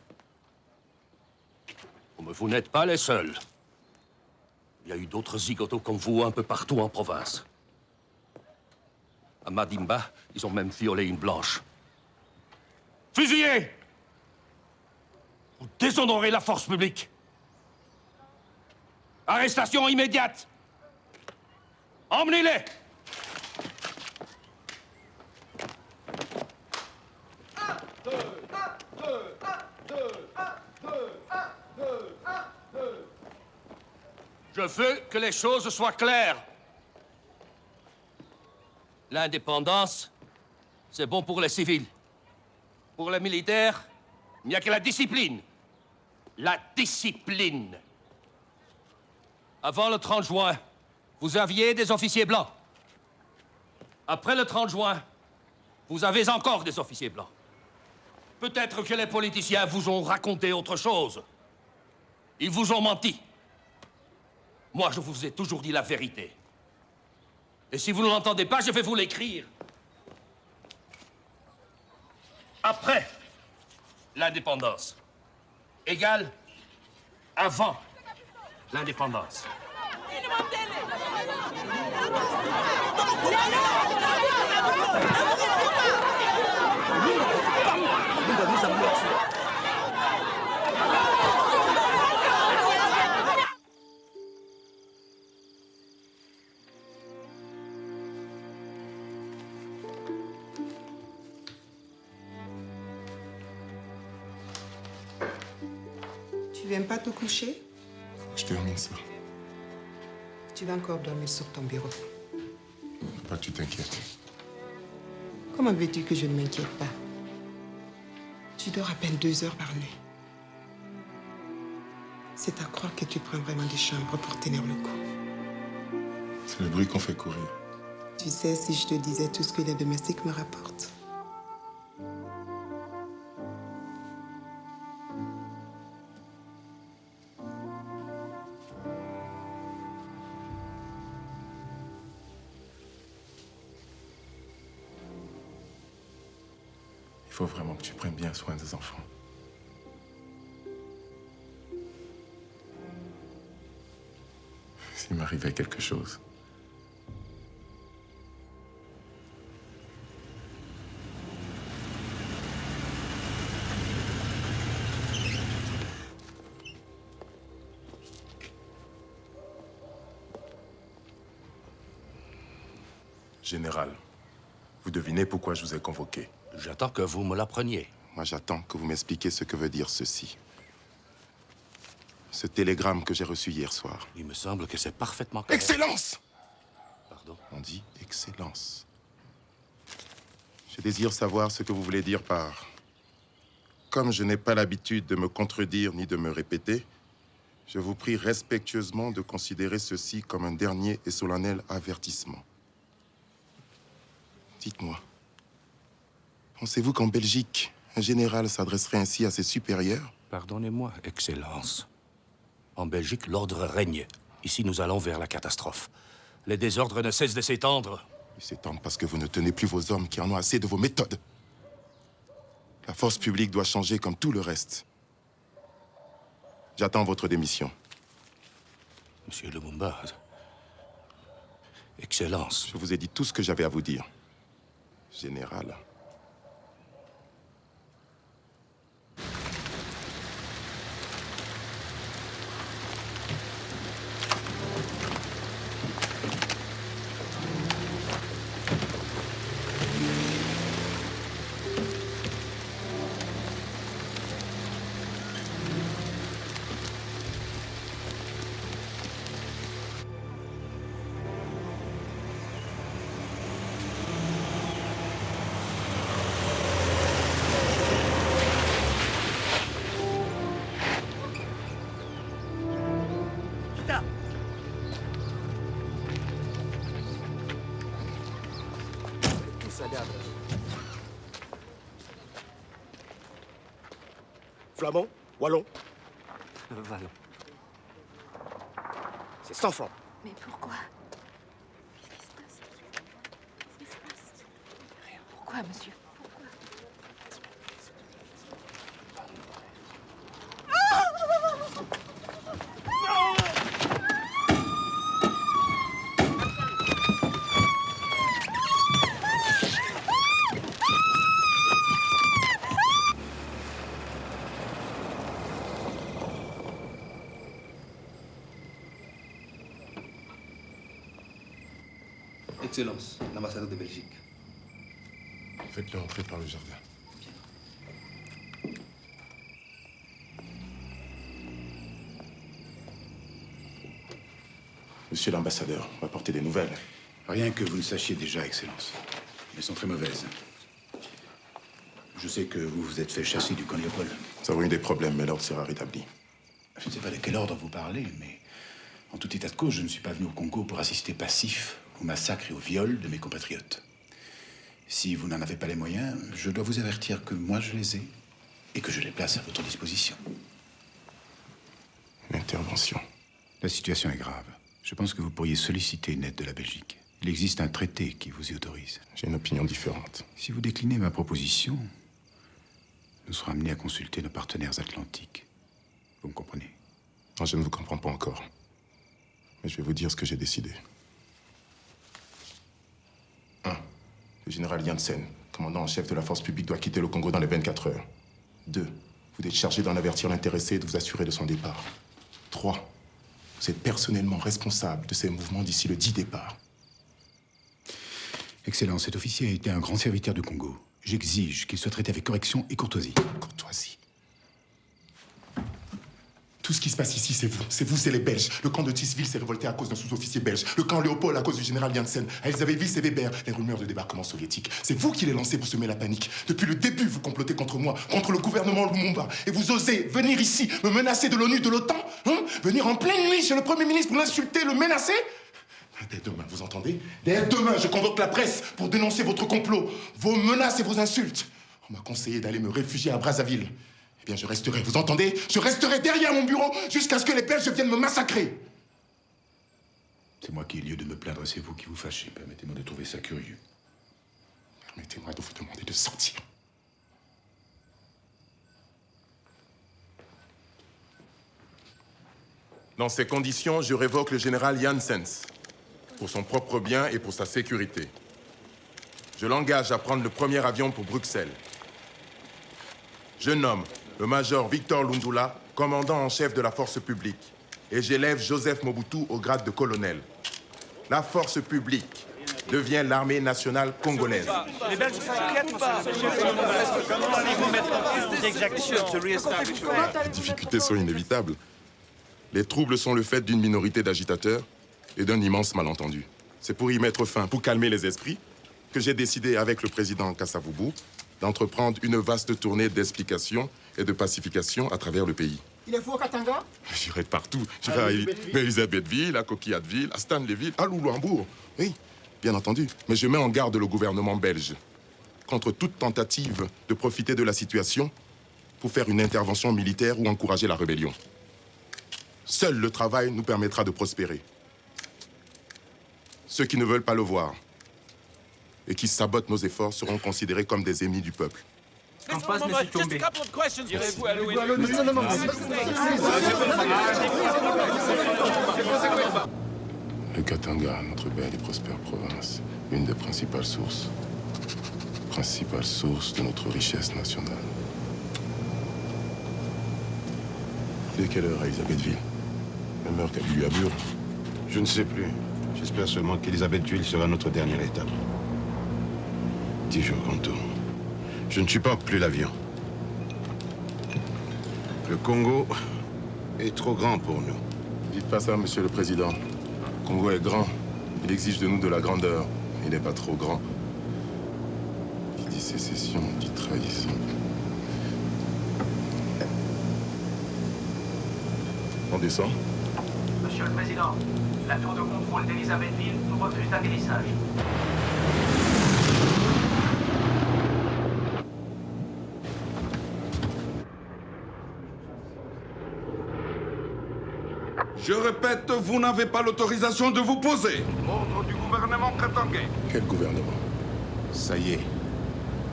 Mais vous n'êtes pas les seuls. Il y a eu d'autres zigotos comme vous un peu partout en province. À Madimba, ils ont même violé une blanche. Fusillés! Vous déshonorez la force publique. Arrestation immédiate. Emmenez-les! Je veux que les choses soient claires. L'indépendance, c'est bon pour les civils. Pour les militaires, il n'y a que la discipline. La discipline. Avant le 30 juin, vous aviez des officiers blancs. Après le 30 juin, vous avez encore des officiers blancs. Peut-être que les politiciens vous ont raconté autre chose. Ils vous ont menti. Moi, je vous ai toujours dit la vérité. Et si vous ne l'entendez pas, je vais vous l'écrire. Après l'indépendance égale avant l'indépendance. Tu viens pas te coucher? Je termine ça. Tu vas encore dormir sur ton bureau. Pas que tu t'inquiètes. Comment veux-tu que je ne m'inquiète pas? Tu dors à peine 2 heures par nuit. C'est à croire que tu prends vraiment des chambres pour tenir le coup. C'est le bruit qu'on fait courir. Tu sais, si je te disais tout ce que les domestiques me rapportent. Il faut vraiment que tu prennes bien soin des enfants. S'il m'arrivait quelque chose. Général, vous devinez pourquoi je vous ai convoqué? J'attends que vous me l'appreniez. Moi, j'attends que vous m'expliquiez ce que veut dire ceci. Ce télégramme que j'ai reçu hier soir. Il me semble que c'est parfaitement clair. Excellence! Pardon? On dit excellence. Je désire savoir ce que vous voulez dire par... Comme je n'ai pas l'habitude de me contredire ni de me répéter, je vous prie respectueusement de considérer ceci comme un dernier et solennel avertissement. Dites-moi, pensez-vous qu'en Belgique, un général s'adresserait ainsi à ses supérieurs? Pardonnez-moi, Excellence. En Belgique, l'ordre règne. Ici, nous allons vers la catastrophe. Les désordres ne cessent de s'étendre. Ils s'étendent parce que vous ne tenez plus vos hommes qui en ont assez de vos méthodes. La force publique doit changer comme tout le reste. J'attends votre démission. Monsieur Lumumba, Excellence. Je vous ai dit tout ce que j'avais à vous dire. Général. Flamand? Wallon? Wallon. C'est 100 francs. Mais pourquoi? Pourquoi, monsieur? Excellence, l'ambassadeur de Belgique. Faites-le entrer par le jardin. Monsieur l'ambassadeur, on va apporter des nouvelles. Rien que vous ne sachiez déjà, Excellence. Elles sont très mauvaises. Je sais que vous vous êtes fait chasser du camp Léopold. Nous avons eu des problèmes, mais l'ordre sera rétabli. Je ne sais pas de quel ordre vous parlez, mais en tout état de cause, je ne suis pas venu au Congo pour assister passif au massacre et au viol de mes compatriotes. Si vous n'en avez pas les moyens, je dois vous avertir que moi je les ai et que je les place à votre disposition. L'intervention. La situation est grave. Je pense que vous pourriez solliciter une aide de la Belgique. Il existe un traité qui vous y autorise. J'ai une opinion différente. Si vous déclinez ma proposition, nous serons amenés à consulter nos partenaires atlantiques. Vous me comprenez? Non, je ne vous comprends pas encore. Mais je vais vous dire ce que j'ai décidé. 1. Le général Janssen, commandant en chef de la force publique, doit quitter le Congo dans les 24 heures. 2. Vous êtes chargé d'en avertir l'intéressé et de vous assurer de son départ. 3. Vous êtes personnellement responsable de ces mouvements d'ici le 10 départ. Excellence, cet officier a été un grand serviteur du Congo. J'exige qu'il soit traité avec correction et courtoisie. Courtoisie. Tout ce qui se passe ici, c'est vous. C'est vous, c'est les Belges. Le camp de Tisville s'est révolté à cause d'un sous-officier belge. Le camp Léopold à cause du général Janssen. À Elzavie-Ville, c'est Weber. Les rumeurs de débarquement soviétique. C'est vous qui les lancez pour semer la panique. Depuis le début, vous complotez contre moi, contre le gouvernement Lumumba. Et vous osez venir ici, me menacer de l'ONU, de l'OTAN, hein? Venir en pleine nuit chez le Premier ministre pour l'insulter, le menacer. Dès demain, vous entendez? Dès demain, je convoque la presse pour dénoncer votre complot, vos menaces et vos insultes. On m'a conseillé d'aller me réfugier à Brazzaville. Eh bien, je resterai, vous entendez? Je resterai derrière mon bureau jusqu'à ce que les Belges viennent me massacrer. C'est moi qui ai lieu de me plaindre, c'est vous qui vous fâchez. Permettez-moi de trouver ça curieux. Permettez-moi de vous demander de sortir. Dans ces conditions, je révoque le général Janssen, pour son propre bien et pour sa sécurité. Je l'engage à prendre le premier avion pour Bruxelles. Je nomme le major Victor Lundula, commandant en chef de la force publique, et j'élève Joseph Mobutu au grade de colonel. La force publique devient l'armée nationale congolaise. Les Belges s'inquiètent ou pas? Comment allez-vous mettre en place des exactions to re-establish order? Les difficultés sont inévitables. Les troubles sont le fait d'une minorité d'agitateurs et d'un immense malentendu. C'est pour y mettre fin, pour calmer les esprits, que j'ai décidé avec le président Kasavubu d'entreprendre une vaste tournée d'explications et de pacification à travers le pays. Il est fou au Katanga? J'irai partout. J'irai à Elisabethville, à Coquillateville, à Stanleyville, à Loulouambourg. Oui, bien entendu. Mais je mets en garde le gouvernement belge contre toute tentative de profiter de la situation pour faire une intervention militaire ou encourager la rébellion. Seul le travail nous permettra de prospérer. Ceux qui ne veulent pas le voir et qui sabotent nos efforts seront considérés comme des ennemis du peuple. Qu'en passe, M. Tombé? Irez-vous à l'ONU? Le Katanga, notre belle et prospère province, une des principales sources de notre richesse nationale. Dès quelle heure à Elisabethville? Même heure qu'à Luabur? Je ne sais plus. J'espère seulement qu'Elisabethville sera notre dernière étape. 10 jours Kanto. Je ne supporte plus l'avion. Le Congo est trop grand pour nous. Dites pas ça, Monsieur le Président. Le Congo est grand. Il exige de nous de la grandeur. Il n'est pas trop grand. Il dit sécession, il dit trahison. On descend? Monsieur le Président, la tour de contrôle d'Elisabethville nous refuse d'atterrissage. Je répète, vous n'avez pas l'autorisation de vous poser. Ordre du gouvernement katangais. Quel gouvernement? Ça y est.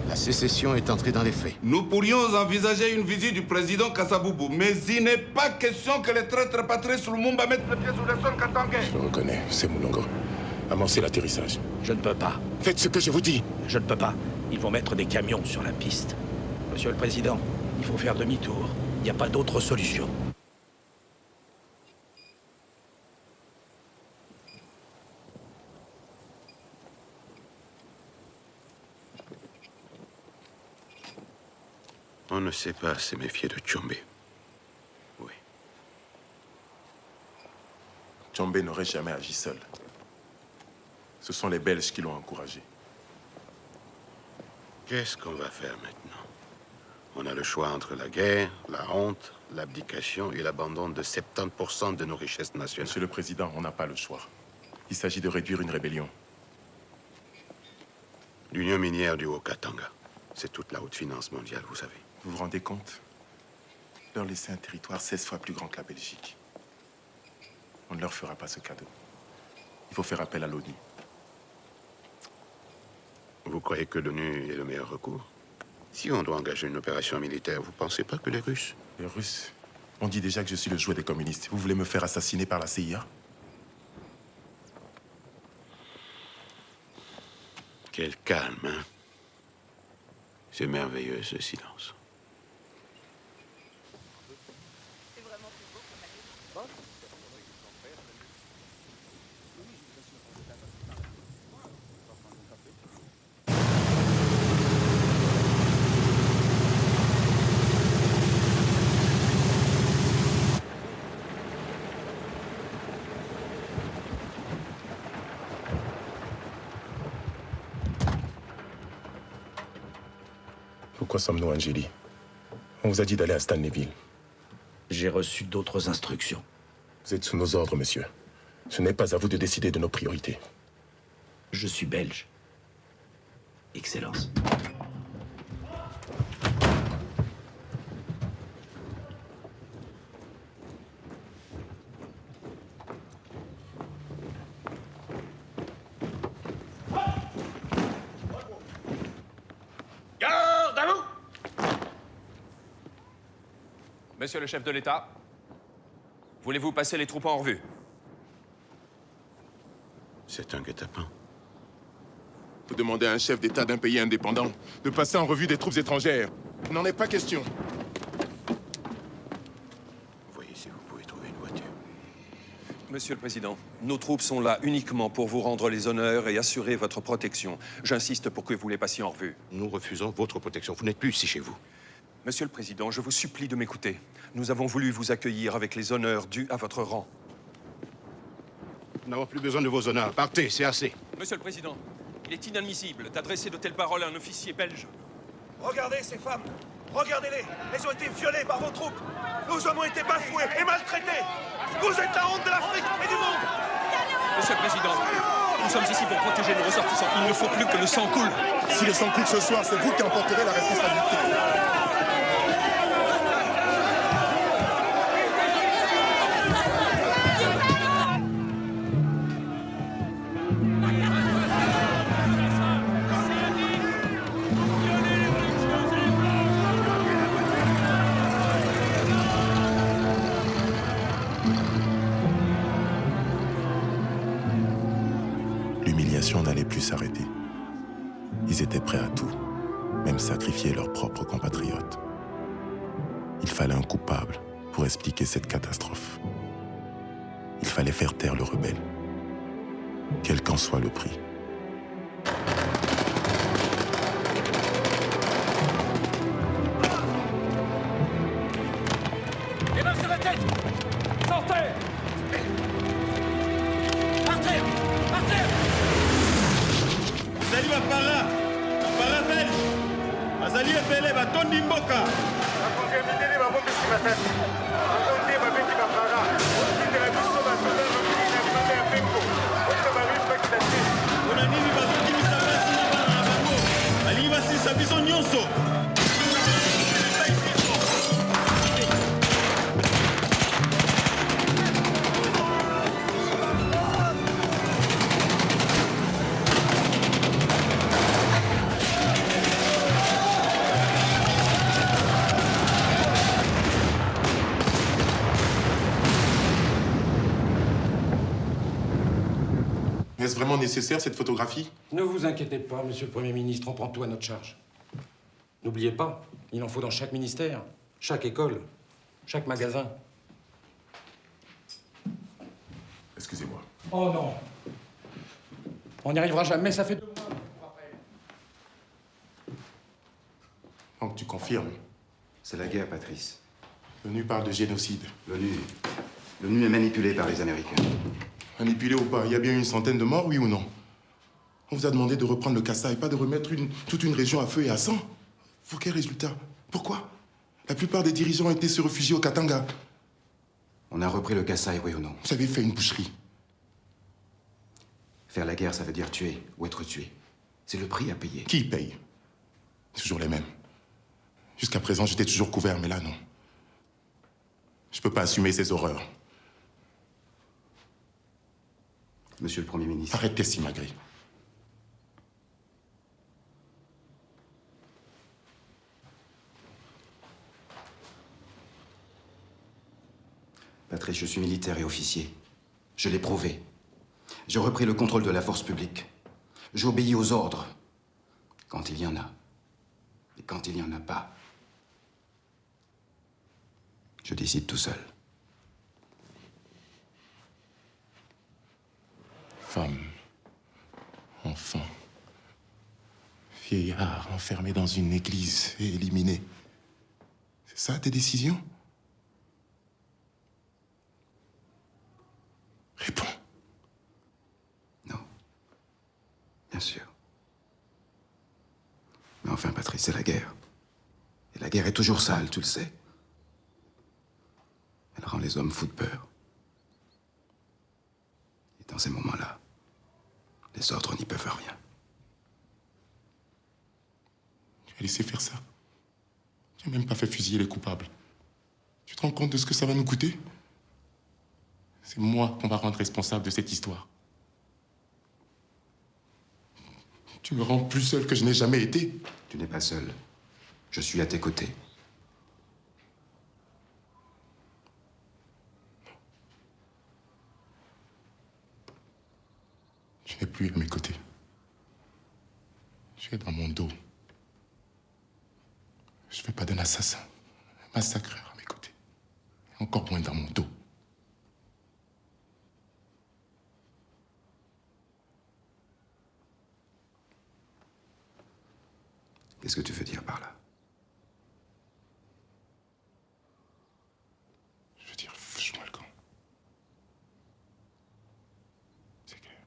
La sécession est entrée dans les faits. Nous pourrions envisager une visite du président Kassaboubou, mais il n'est pas question que les traîtres Patrice Lumumba mettent le pied sur le sol katangais. Je le reconnais, c'est Moulongo. Amorcez l'atterrissage. Je ne peux pas. Faites ce que je vous dis. Je ne peux pas. Ils vont mettre des camions sur la piste. Monsieur le Président, il faut faire demi-tour. Il n'y a pas d'autre solution. On ne sait pas se méfier de Tchombe. Oui. Tchombe n'aurait jamais agi seul. Ce sont les Belges qui l'ont encouragé. Qu'est-ce qu'on va faire maintenant? On a le choix entre la guerre, la honte, l'abdication et l'abandon de 70% de nos richesses nationales. Monsieur le Président, on n'a pas le choix. Il s'agit de réduire une rébellion. L'Union minière du Haut-Katanga, c'est toute la haute finance mondiale, vous savez. Vous vous rendez compte? Leur laisser un territoire 16 fois plus grand que la Belgique. On ne leur fera pas ce cadeau. Il faut faire appel à l'ONU. Vous croyez que l'ONU est le meilleur recours? Si on doit engager une opération militaire, vous pensez pas que les Russes... Les Russes? On dit déjà que je suis le jouet des communistes. Vous voulez me faire assassiner par la CIA? Quel calme, hein? C'est merveilleux, ce silence. Pourquoi sommes-nous à Angélie? On vous a dit d'aller à Stanleyville. J'ai reçu d'autres instructions. Vous êtes sous nos ordres, monsieur. Ce n'est pas à vous de décider de nos priorités. Je suis belge. Excellence. Garde à vous! Monsieur le chef de l'État, voulez-vous passer les troupes en revue? C'est un guet-apens. Vous demandez à un chef d'État d'un pays indépendant de passer en revue des troupes étrangères. Il n'en est pas question. Voyez si vous pouvez trouver une voiture. Monsieur le Président, nos troupes sont là uniquement pour vous rendre les honneurs et assurer votre protection. J'insiste pour que vous les passiez en revue. Nous refusons votre protection. Vous n'êtes plus ici chez vous. Monsieur le Président, je vous supplie de m'écouter. Nous avons voulu vous accueillir avec les honneurs dus à votre rang. Nous n'avons plus besoin de vos honneurs. Partez, c'est assez. Monsieur le Président, il est inadmissible d'adresser de telles paroles à un officier belge. Regardez ces femmes. Regardez-les. Elles ont été violées par vos troupes. Nous avons été bafoués et maltraités. Vous êtes la honte de l'Afrique et du monde. Monsieur le Président, nous sommes ici pour protéger nos ressortissants. Il ne faut plus que le sang coule. Si le sang coule ce soir, c'est vous qui en porterez la responsabilité. L'humiliation n'allait plus s'arrêter. Ils étaient prêts à tout, même sacrifier leurs propres compatriotes. Il fallait un coupable pour expliquer cette catastrophe. Il fallait faire taire le rebelle, quel qu'en soit le prix. Les mains sur la tête! Sortez! Par terre! Par terre! Azali bapara belge azali ebele batondi mboka mpona nini bazokimisa basi na bana na bango balingi basilisa biso nyonso. Est-ce vraiment nécessaire, cette photographie? Ne vous inquiétez pas, monsieur le Premier ministre, on prend tout à notre charge. N'oubliez pas, il en faut dans chaque ministère, chaque école, chaque magasin. Excusez-moi. Oh non. On n'y arrivera jamais, ça fait 2 mois. Donc tu confirmes? C'est la guerre, Patrice. L'ONU parle de génocide. L'ONU est manipulée par les Américains. Manipulé ou pas, il y a bien une centaine de morts, oui ou non? On vous a demandé de reprendre le Kasaï, pas de remettre toute une région à feu et à sang. Pour quel résultat? Pourquoi? La plupart des dirigeants étaient se réfugier au Katanga. On a repris le Kasaï, oui ou non? Vous avez fait une boucherie. Faire la guerre, ça veut dire tuer ou être tué. C'est le prix à payer. Qui paye? Toujours les mêmes. Jusqu'à présent, j'étais toujours couvert, mais là, non. Je peux pas assumer ces horreurs. Monsieur le Premier ministre. Arrêtez, Simagri. Patrice, je suis militaire et officier. Je l'ai prouvé. J'ai repris le contrôle de la force publique. J'obéis aux ordres. Quand il y en a. Et quand il n'y en a pas. Je décide tout seul. Femmes, enfants, vieillards enfermés dans une église et éliminés. C'est ça tes décisions? Réponds. Non. Bien sûr. Mais enfin, Patrice, c'est la guerre. Et la guerre est toujours sale, tu le sais. Elle rend les hommes fous de peur. Et dans ces moments-là, les ordres n'y peuvent rien. Tu as laissé faire ça. Tu n'as même pas fait fusiller les coupables. Tu te rends compte de ce que ça va nous coûter? C'est moi qu'on va rendre responsable de cette histoire. Tu me rends plus seul que je n'ai jamais été. Tu n'es pas seul. Je suis à tes côtés. Tu n'es plus à mes côtés. Tu es dans mon dos. Je ne veux pas d'un assassin, un massacreur à mes côtés. Et encore moins dans mon dos. Qu'est-ce que tu veux dire par là? Je veux dire, fiche-moi le camp. C'est clair.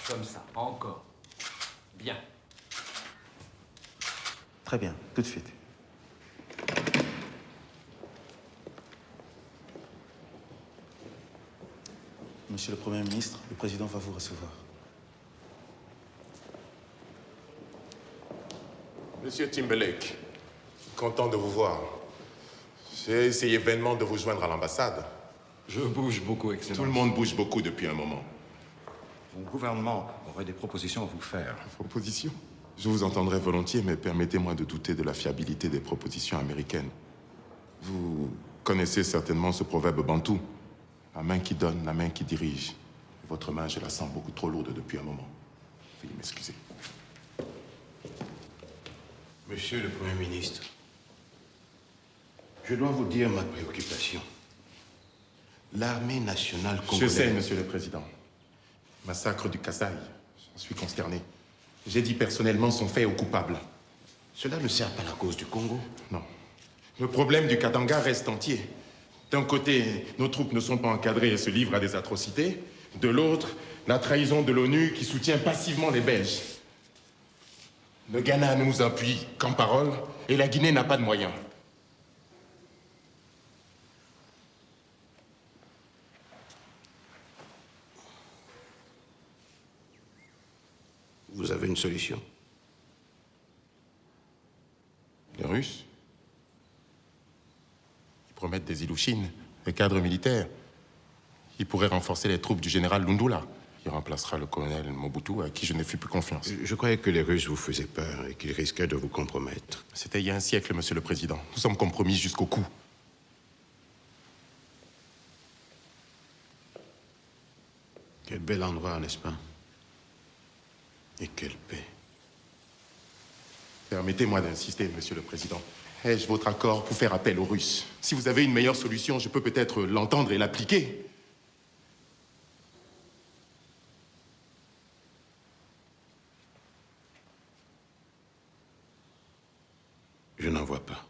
Comme ça, encore. Bien. Très bien, tout de suite. Monsieur le Premier ministre, le président va vous recevoir. Monsieur Timberlake, content de vous voir. J'ai essayé vainement de vous joindre à l'ambassade. Je bouge beaucoup, Excellence. Tout le monde bouge beaucoup depuis un moment. Mon gouvernement aurait des propositions à vous faire. Propositions? Je vous entendrai volontiers, mais permettez-moi de douter de la fiabilité des propositions américaines. Vous connaissez certainement ce proverbe bantou. La main qui donne, la main qui dirige. Votre main, je la sens beaucoup trop lourde depuis un moment. Veuillez m'excuser. Monsieur le Premier ministre, je dois vous dire ma préoccupation. L'armée nationale congolaise... Je sais, Monsieur le Président. Massacre du Kasaï. J'en suis consterné. J'ai dit personnellement son fait aux coupables. Cela ne sert pas la cause du Congo? Non. Le problème du Katanga reste entier. D'un côté, nos troupes ne sont pas encadrées et se livrent à des atrocités. De l'autre, la trahison de l'ONU qui soutient passivement les Belges. Le Ghana ne nous appuie qu'en parole et la Guinée n'a pas de moyens. Vous avez une solution? Les Russes? Ils promettent des Ilouchines, des cadres militaires. Ils pourraient renforcer les troupes du général Lundula. Il remplacera le colonel Mobutu, à qui je n'ai plus confiance. Je croyais que les Russes vous faisaient peur et qu'ils risquaient de vous compromettre. C'était il y a un siècle, Monsieur le Président. Nous sommes compromis jusqu'au cou. Quel bel endroit, n'est-ce pas? Et quelle paix. Permettez-moi d'insister, Monsieur le Président. Ai-je votre accord pour faire appel aux Russes? Si vous avez une meilleure solution, je peux peut-être l'entendre et l'appliquer. Je n'en vois pas.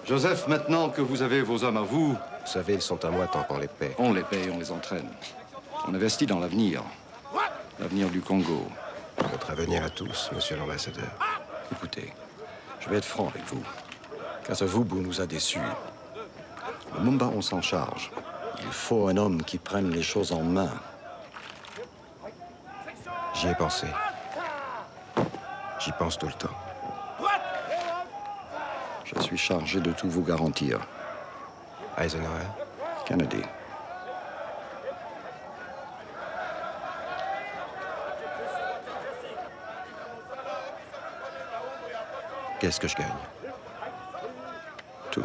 Joseph, maintenant que vous avez vos hommes à vous... Vous savez, ils sont à moi tant qu'on les paie. On les paye, on les entraîne. On investit dans l'avenir. L'avenir du Congo. Votre avenir à tous, monsieur l'ambassadeur. Écoutez, je vais être franc avec vous. Kasavubu nous a déçus. Lumumba, on s'en charge. Il faut un homme qui prenne les choses en main. J'y ai pensé. J'y pense tout le temps. Je suis chargé de tout vous garantir. Eisenhower? Kennedy. Qu'est-ce que je gagne? Tout.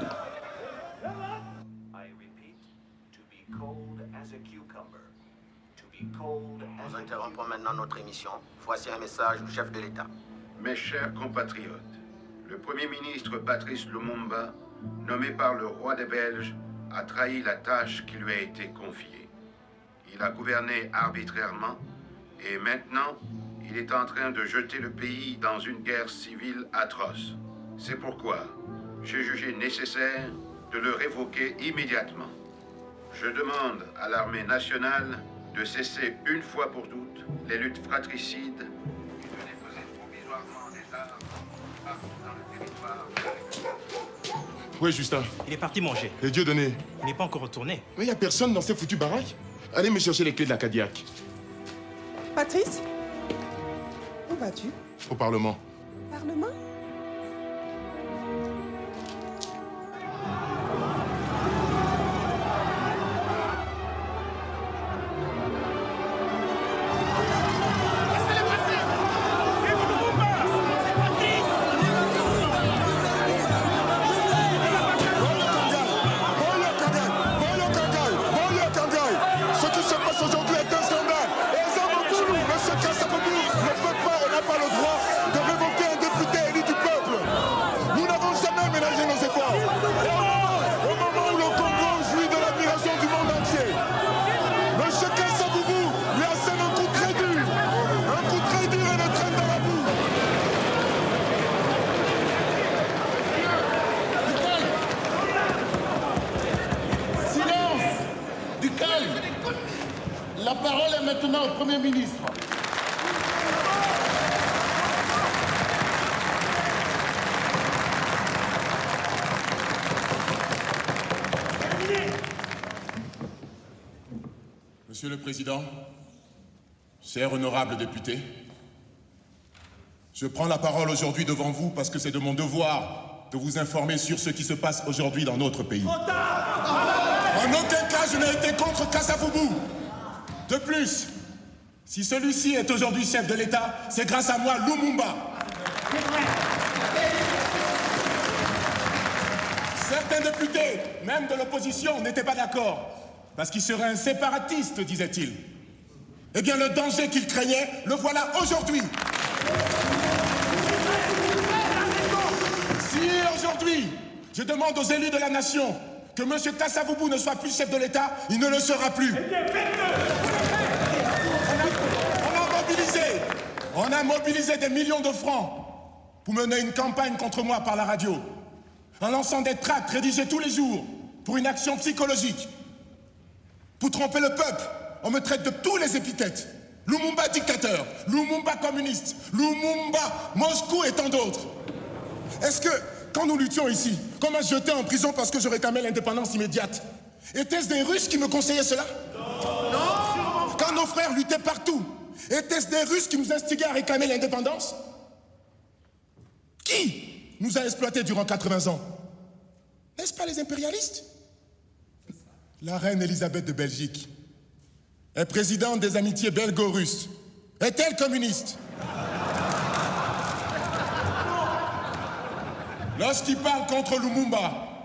Nous interrompons maintenant notre émission. Voici un message du chef de l'État. Mes chers compatriotes, le Premier ministre Patrice Lumumba, nommé par le roi des Belges, a trahi la tâche qui lui a été confiée. Il a gouverné arbitrairement et maintenant, il est en train de jeter le pays dans une guerre civile atroce. C'est pourquoi j'ai jugé nécessaire de le révoquer immédiatement. Je demande à l'armée nationale de cesser une fois pour toutes les luttes fratricides et de déposer provisoirement des armes partout dans le territoire. Où est Justin? Il est parti manger. Et Dieudonné? Il n'est pas encore retourné. Mais il n'y a personne dans ces foutues baraques. Allez me chercher les clés de la Cadillac. Patrice? Où vas-tu? Au Parlement. Parlement? Monsieur Kasavubu ne peut pas, on n'a pas le droit de révoquer un député élu ministre. Monsieur le Président, chers honorables députés, je prends la parole aujourd'hui devant vous parce que c'est de mon devoir de vous informer sur ce qui se passe aujourd'hui dans notre pays. En aucun cas, je n'ai été contre Kasavubu. De plus, si celui-ci est aujourd'hui chef de l'État, c'est grâce à moi, Lumumba. Certains députés, même de l'opposition, n'étaient pas d'accord, parce qu'il serait un séparatiste, disait-il. Eh bien, le danger qu'il craignait, le voilà aujourd'hui. Si aujourd'hui, je demande aux élus de la nation que M. Kasavubu ne soit plus chef de l'État, il ne le sera plus. On a mobilisé des millions de francs pour mener une campagne contre moi par la radio, en lançant des tracts rédigés tous les jours pour une action psychologique. Pour tromper le peuple, on me traite de tous les épithètes. Lumumba dictateur, Lumumba communiste, Lumumba Moscou et tant d'autres. Est-ce que, quand nous luttions ici, qu'on m'a jeté en prison parce que je réclamais l'indépendance immédiate, étaient-ce des Russes qui me conseillaient cela? Non. Quand nos frères luttaient partout, étaient-ce des Russes qui nous instiguaient à réclamer l'indépendance? Qui nous a exploités durant 80 ans? N'est-ce pas les impérialistes? La reine Elisabeth de Belgique est présidente des amitiés belgo-russes. Est-elle communiste? Lorsqu'il parle contre Lumumba,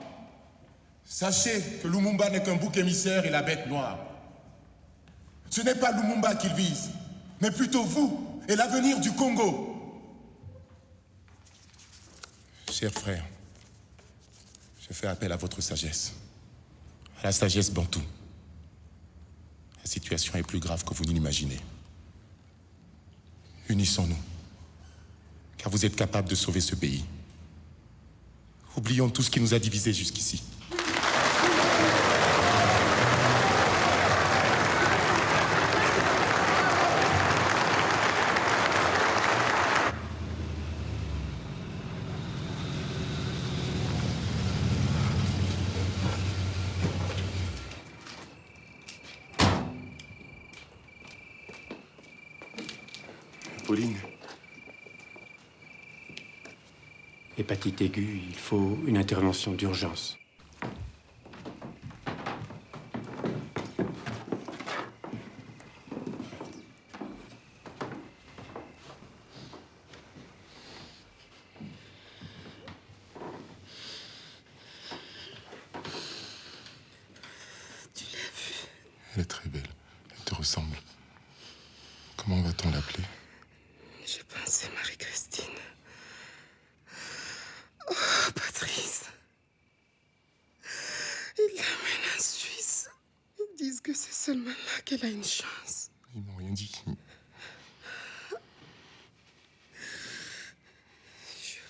sachez que Lumumba n'est qu'un bouc émissaire et la bête noire. Ce n'est pas Lumumba qu'il vise, mais plutôt vous et l'avenir du Congo. Chers frères, je fais appel à votre sagesse, à la sagesse bantoue. La situation est plus grave que vous ne l'imaginez. Unissons-nous, car vous êtes capables de sauver ce pays. Oublions tout ce qui nous a divisés jusqu'ici. Pauline. Hépatite aiguë, il faut une intervention d'urgence. Tu l'as vue? Elle est très belle. Elle te ressemble. Comment va-t-on l'appeler? Je pensais Marie-Christine. Oh, Patrice. Ils l'amènent en Suisse. Ils disent que c'est seulement là qu'elle a une chance. Ils m'ont rien dit. Je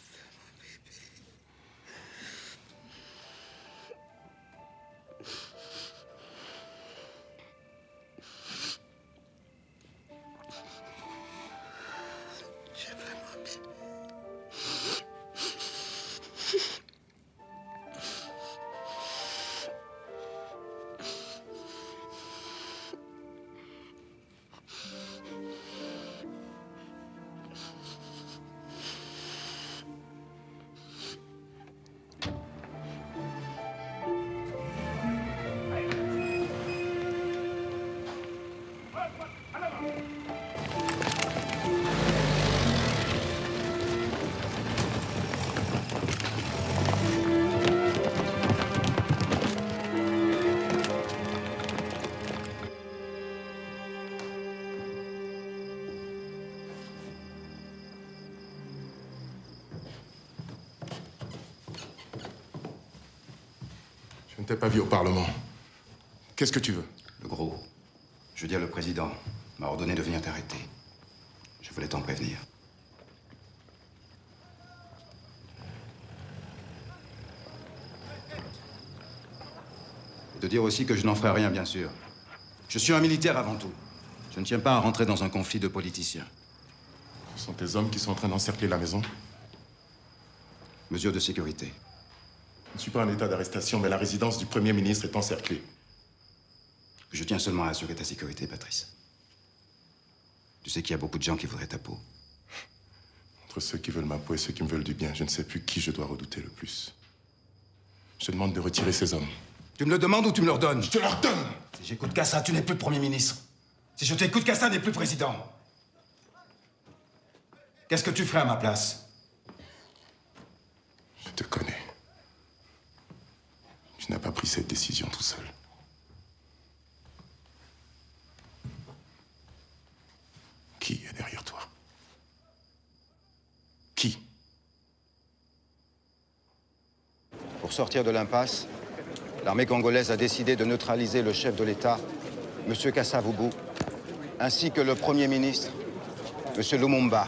veux mon bébé. Je veux mon bébé. Je ne t'ai pas vu au Parlement. Qu'est-ce que tu veux? Le gros. Je veux dire, le président m'a ordonné de venir t'arrêter. Je voulais t'en prévenir. Et te dire aussi que je n'en ferai rien, bien sûr. Je suis un militaire avant tout. Je ne tiens pas à rentrer dans un conflit de politiciens. Ce sont tes hommes qui sont en train d'encercler la maison? Mesure de sécurité. Je ne suis pas en état d'arrestation, mais la résidence du Premier ministre est encerclée. Je tiens seulement à assurer ta sécurité, Patrice. Tu sais qu'il y a beaucoup de gens qui voudraient ta peau. Entre ceux qui veulent ma peau et ceux qui me veulent du bien, je ne sais plus qui je dois redouter le plus. Je te demande de retirer ces hommes. Tu me le demandes ou tu me leur donnes? Je te leur donne! Si j'écoute Cassa, tu n'es plus Premier ministre. Si je t'écoute, Cassa n'est plus président. Qu'est-ce que tu ferais à ma place? Je te connais. Tu n'as pas pris cette décision tout seul. Qui est derrière toi? Qui? Pour sortir de l'impasse, l'armée congolaise a décidé de neutraliser le chef de l'État, M. Kassavubu, ainsi que le Premier ministre, M. Lumumba.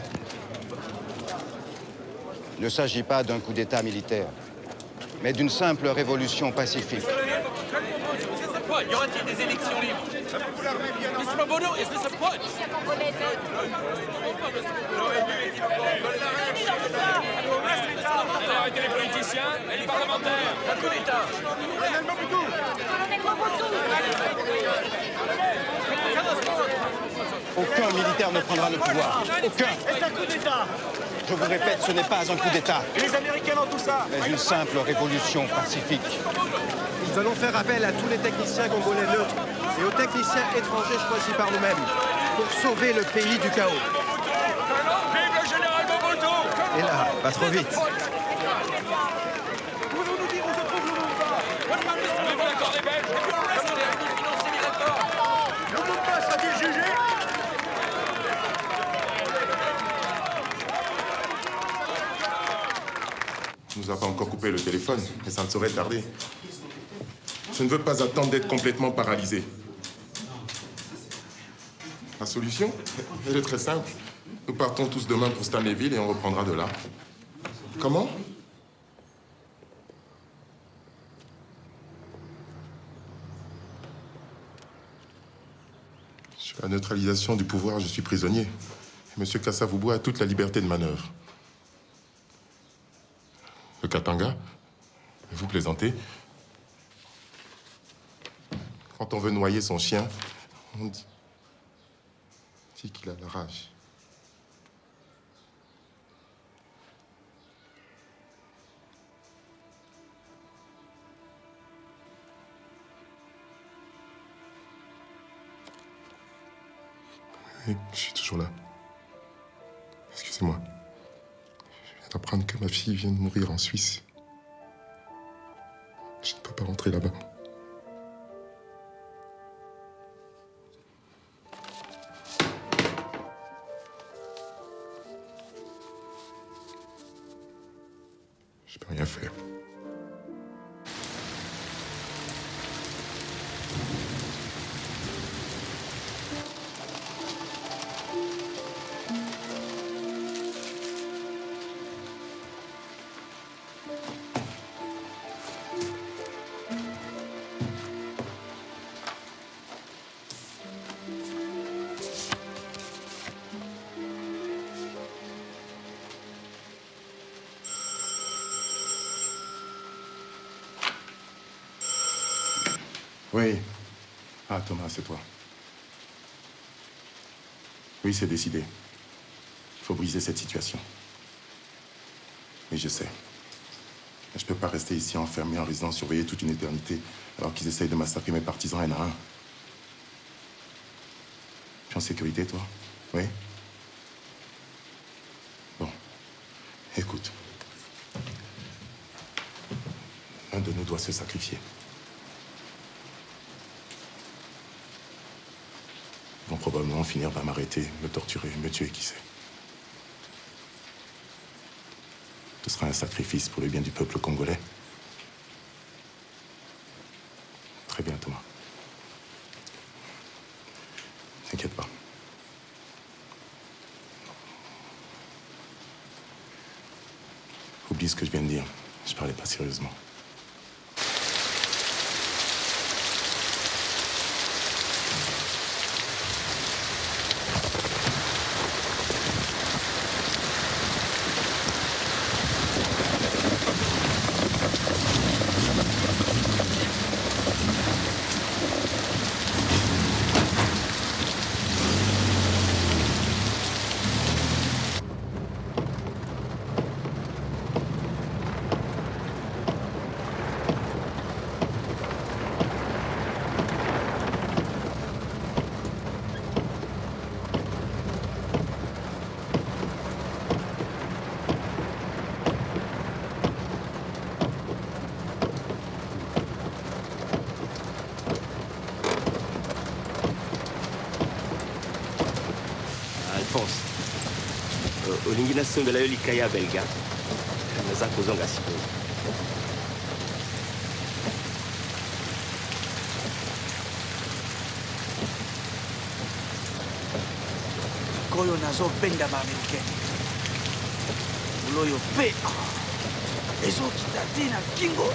Il ne s'agit pas d'un coup d'État militaire, mais d'une simple révolution pacifique. Y aura-t-il des élections libres? Mr. Mobono, is this a putsch? Arrêtez les politiciens et les parlementaires. Un coup d'État. Aucun militaire ne prendra le pouvoir. Aucun. C'est un coup d'État. Je vous répète, ce n'est pas un coup d'État. Et les Américains dans tout ça? Mais une simple révolution pacifique. Nous allons faire appel à tous les techniciens congolais neutres et aux techniciens étrangers choisis par nous-mêmes pour sauver le pays du chaos. Vive le général Mobutu! Et là, pas trop vite. Pouvez-vous nous dire où se trouve Lumumba? Voulez-vous l'accord des Belges? Comment les amis financer les accords? Lumumba sera-t-il jugé? Tu nous as pas encore coupé le téléphone, mais ça ne saurait tarder. Je ne veux pas attendre d'être complètement paralysé. La solution, elle est très simple. Nous partons tous demain pour Stanleyville et on reprendra de là. Comment? Sur la neutralisation du pouvoir, je suis prisonnier. Et M. Kassavubu a toute la liberté de manœuvre. Le Katanga? Vous plaisantez? Quand on veut noyer son chien, on dit qu'il a la rage. Oui, je suis toujours là. Excusez-moi. Je viens d'apprendre que ma fille vient de mourir en Suisse. Je ne peux pas rentrer là-bas. Je peux rien faire. Oui. Ah, Thomas, c'est toi. Oui, c'est décidé. Il faut briser cette situation. Oui, je sais. Mais je peux pas rester ici enfermé en résidence surveillée toute une éternité alors qu'ils essayent de massacrer mes partisans un à un. Tu es en sécurité, toi? Oui? Bon. Écoute. Un de nous doit se sacrifier. Ils vont probablement finir par m'arrêter, me torturer, me tuer, qui sait. Ce sera un sacrifice pour le bien du peuple congolais. Très bien, Thomas. T'inquiète pas. Oublie ce que je viens de dire. Je parlais pas sérieusement. Excellence, olingi nasembela yo likaya ya belga naza kozonga sikoyo. Koyo nazopenda baaméricaine buloyo mpe ezokita te na kingo.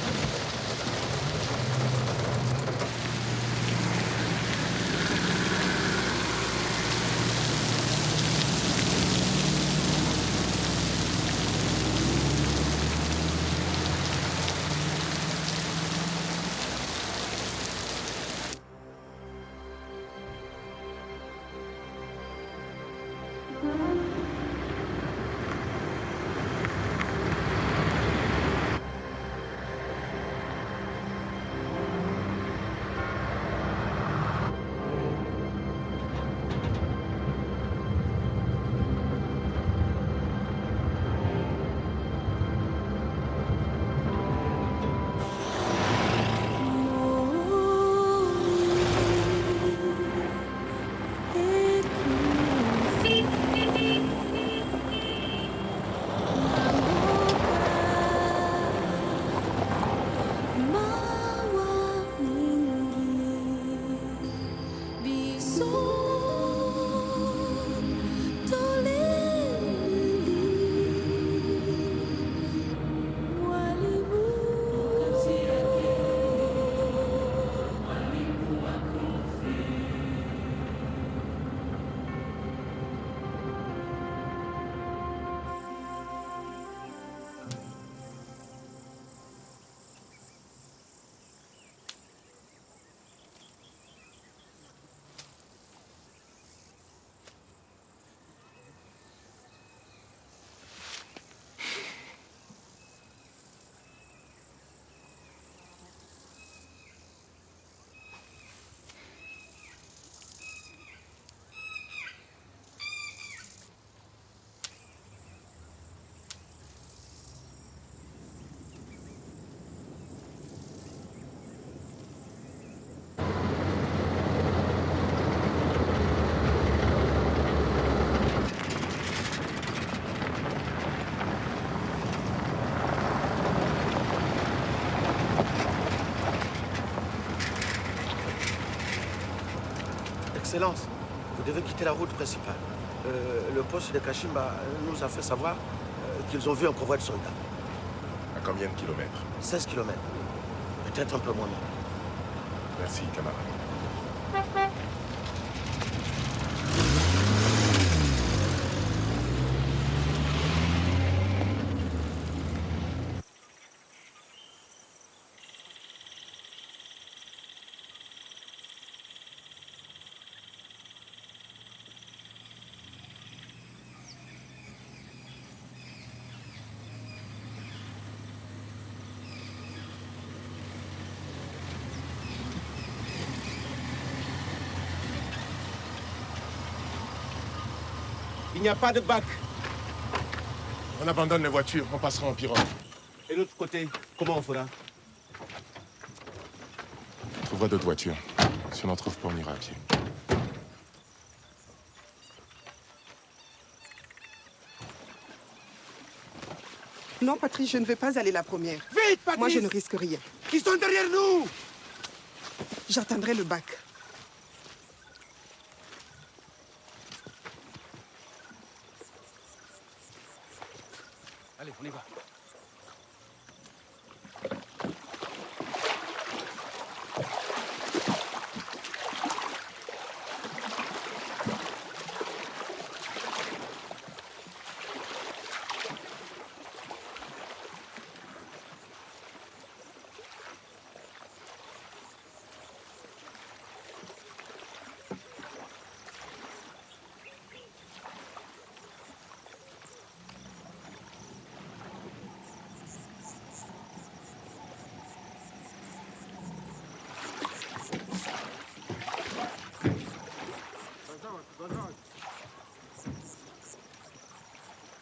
Excellence, vous devez quitter la route principale. Le poste de Kashimba nous a fait savoir qu'ils ont vu un convoi de soldats. À combien de kilomètres? 16 kilomètres. Peut-être un peu moins. Merci, camarade. Il n'y a pas de bac. On abandonne les voitures, on passera en pirogue. Et l'autre côté, comment on fera? On trouvera d'autres voitures. Si on n'en trouve pas, on ira à pied. Non, Patrice, je ne vais pas aller la première. Vite, Patrice! Moi, je ne risque rien. Qui sont derrière nous? J'attendrai le bac. Allez, on y va.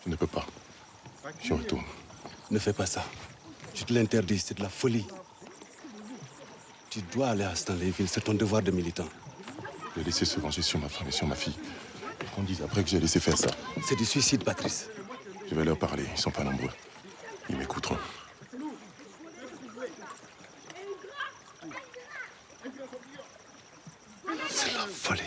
Je ne peux pas. Je retourne. Ne fais pas ça. Je te l'interdis, c'est de la folie. Tu dois aller à Stanleyville, c'est ton devoir de militant. Je vais laisser se venger sur ma femme et sur ma fille. Qu'on dise après que j'ai laissé faire ça. C'est du suicide, Patrice. Je vais leur parler, ils sont pas nombreux. Ils m'écouteront. C'est la folie.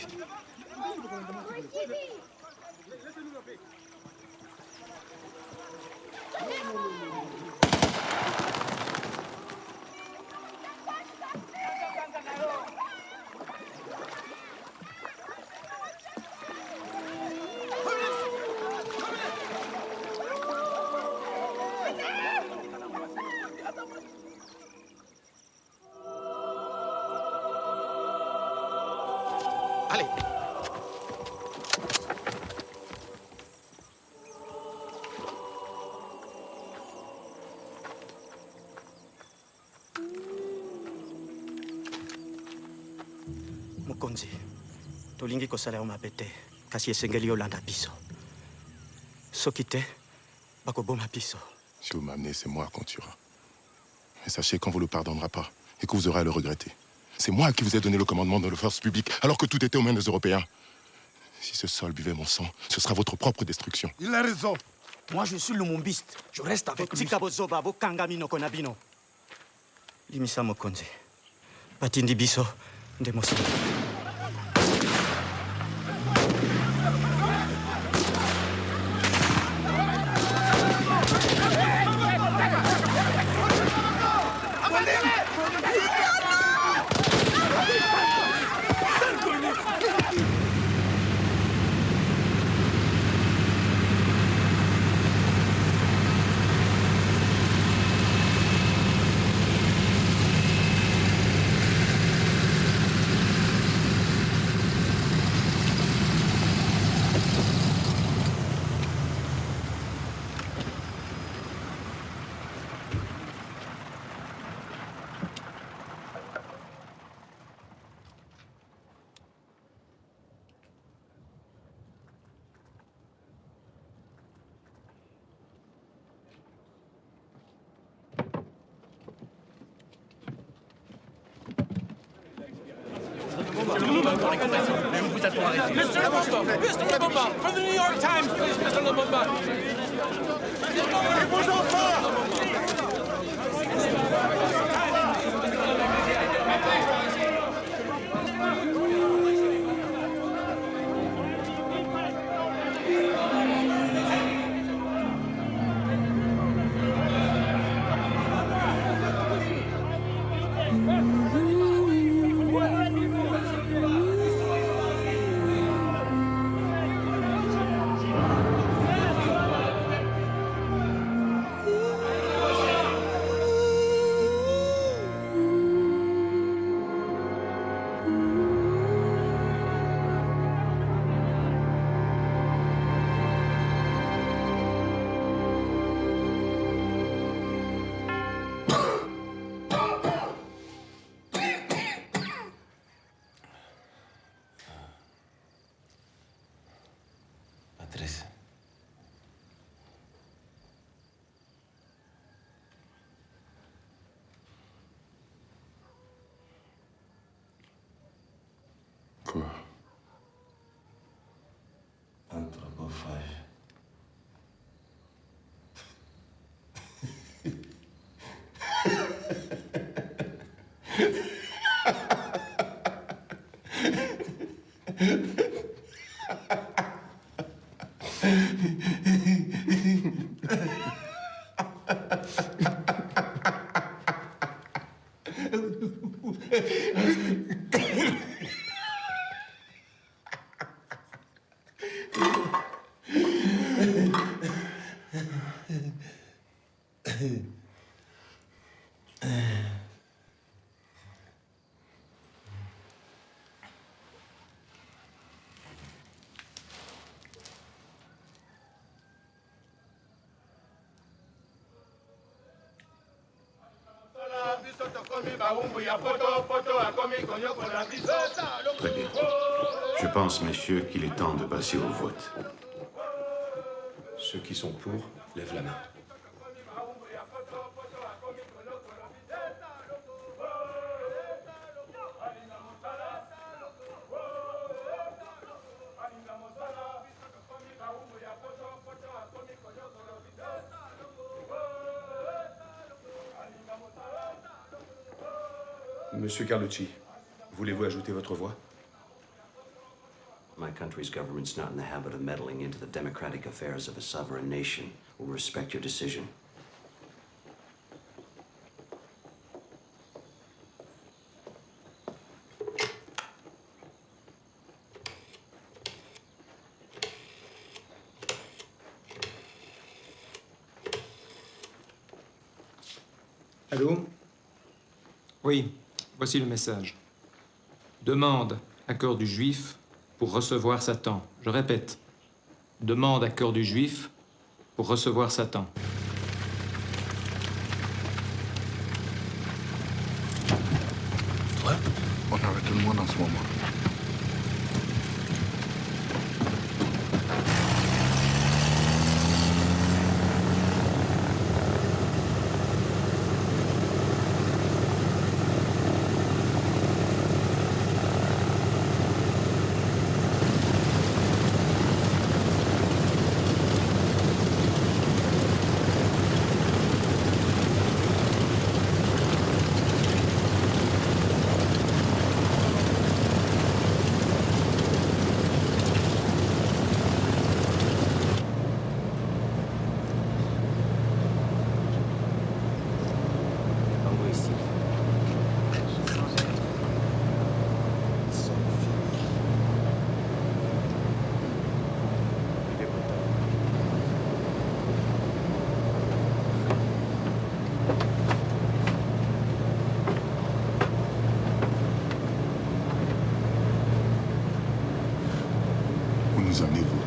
Allez. Mokonzi, tolingi kosalela mabe te kasi esengeli yolanda biso. Soki te bakoboma biso. Si vous m'amenez, c'est moi qu'on tuera. Mais sachez qu'on vous le pardonnera pas et que vous aurez à le regretter. C'est moi qui vous ai donné le commandement dans les forces publiques alors que tout était aux mains des Européens. Si ce sol buvait mon sang, ce sera votre propre destruction. Il a raison. Moi, je suis lumumbiste. Je reste avec lui. Tika bozoba, bokanga minoko na bino. Limisa Mokonzi. Batindi biso, ndemosi. Mr. Lumumba! Mr. Lumumba! From the New York Times, please, Mr. Lumumba! Vos Patrice. Quoi? Anthropophage. Très bien. Je pense, messieurs, qu'il est temps de passer au vote. Ceux qui sont pour, lèvent la main. Monsieur Carlucci, voulez-vous ajouter votre voix? My country's government's not in the habit of meddling into the democratic affairs of a sovereign nation. We'll respect your decision. Allô? Oui, voici le message. Demande accord du juif pour recevoir Satan. Je répète, demande accord du juif pour recevoir Satan. Ouais, on arrête tout le monde en ce moment. Où nous amenez-vous?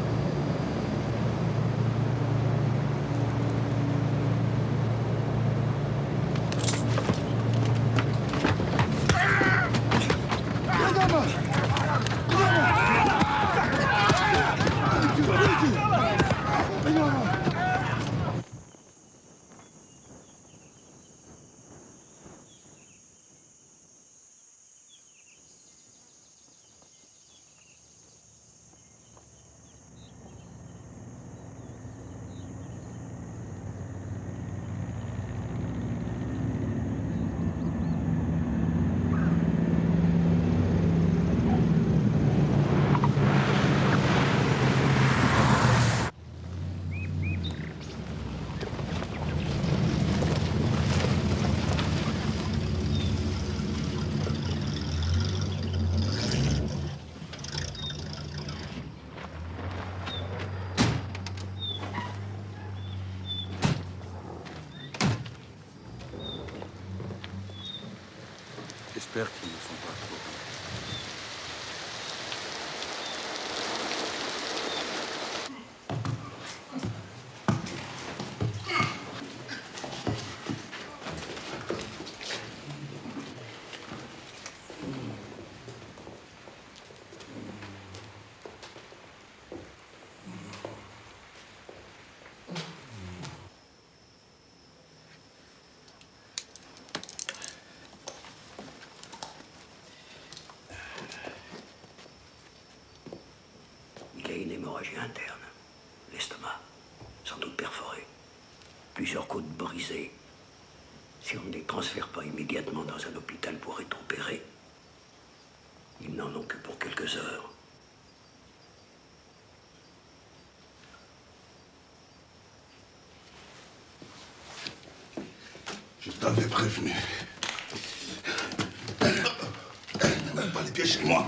J'espère qu'ils ne sont pas trop. Il a une hémorragie interne. L'estomac, sans doute perforé. Plusieurs côtes brisées. Si on ne les transfère pas immédiatement dans un hôpital pour être opéré, ils n'en ont que pour quelques heures. Je t'avais prévenu. Ne mets pas les pieds chez moi.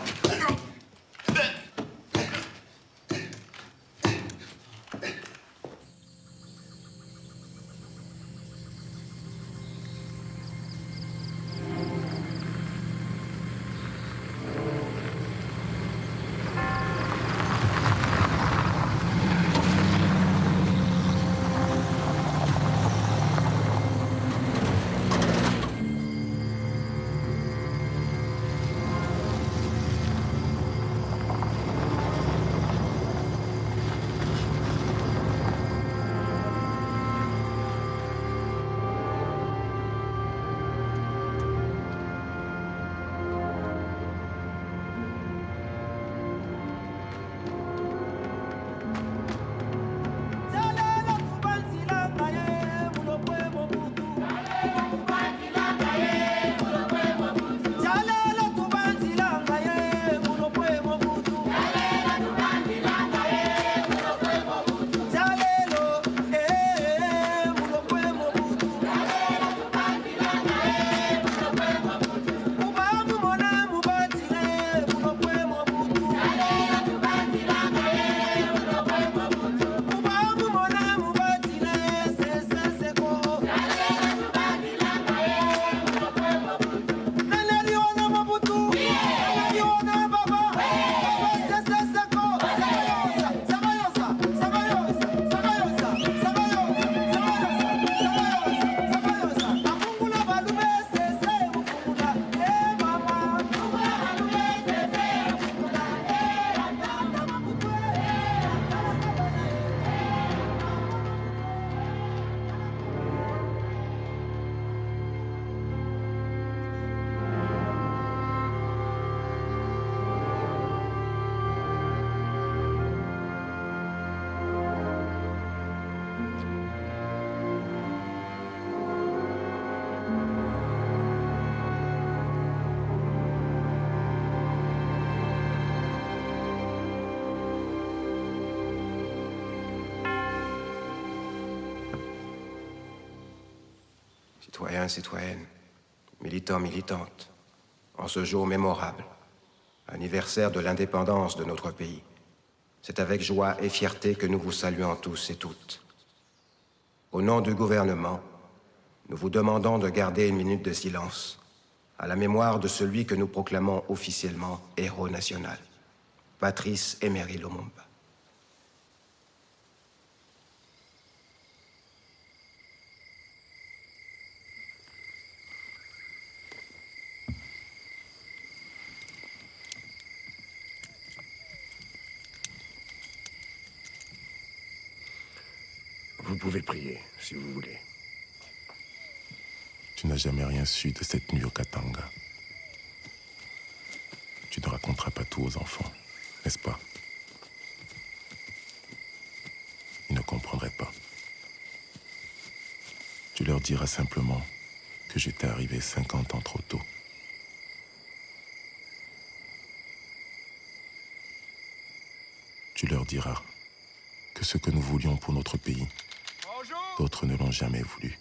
Citoyens, citoyennes, militants, militantes, en ce jour mémorable, anniversaire de l'indépendance de notre pays, c'est avec joie et fierté que nous vous saluons tous et toutes. Au nom du gouvernement, nous vous demandons de garder une minute de silence à la mémoire de celui que nous proclamons officiellement héros national, Patrice Emery Lumumba. Vous pouvez prier, si vous voulez. Tu n'as jamais rien su de cette nuit au Katanga. Tu ne raconteras pas tout aux enfants, n'est-ce pas? Ils ne comprendraient pas. Tu leur diras simplement que j'étais arrivé 50 ans trop tôt. Tu leur diras que ce que nous voulions pour notre pays, d'autres ne l'ont jamais voulu.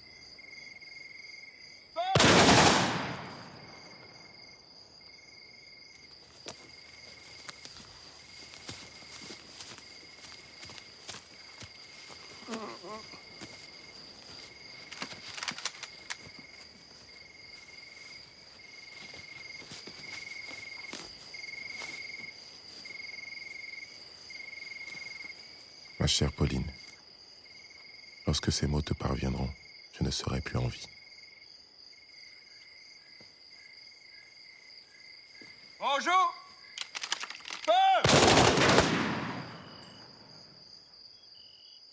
Ma chère Pauline, lorsque ces mots te parviendront, je ne serai plus en vie. Bonjour!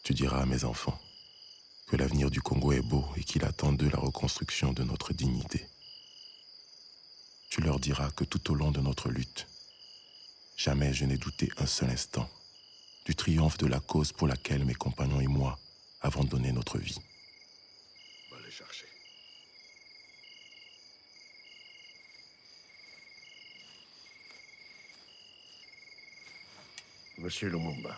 Tu diras à mes enfants que l'avenir du Congo est beau et qu'il attend d'eux la reconstruction de notre dignité. Tu leur diras que tout au long de notre lutte, jamais je n'ai douté un seul instant du triomphe de la cause pour laquelle mes compagnons et moi avons donné notre vie. Va les chercher. Monsieur Lumumba.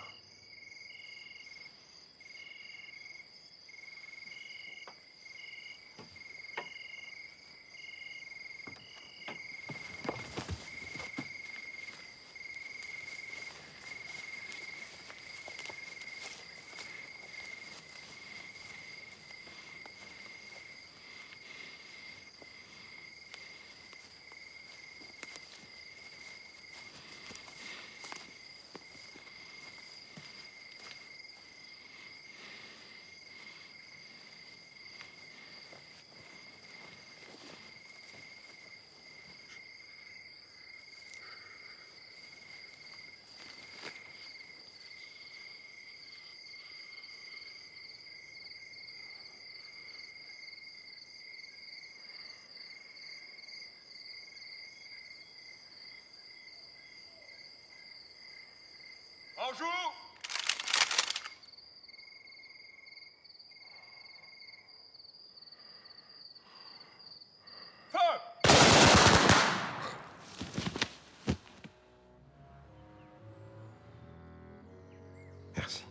Bonjour! Merci.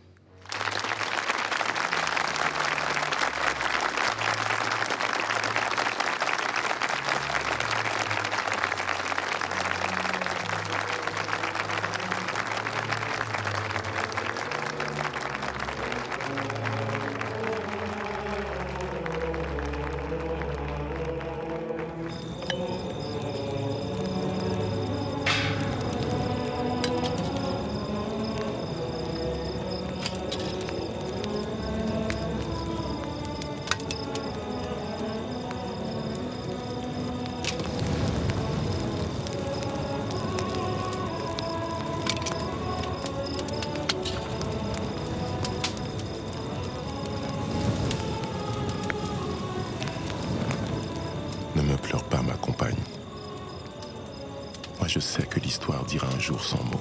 Ne me pleure pas, ma compagne. Moi, je sais que l'histoire dira un jour son mot.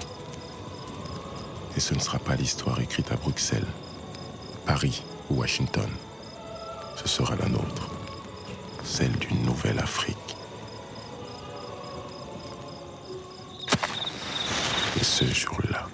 Et ce ne sera pas l'histoire écrite à Bruxelles, Paris ou Washington. Ce sera la nôtre, celle d'une nouvelle Afrique. Et ce jour-là,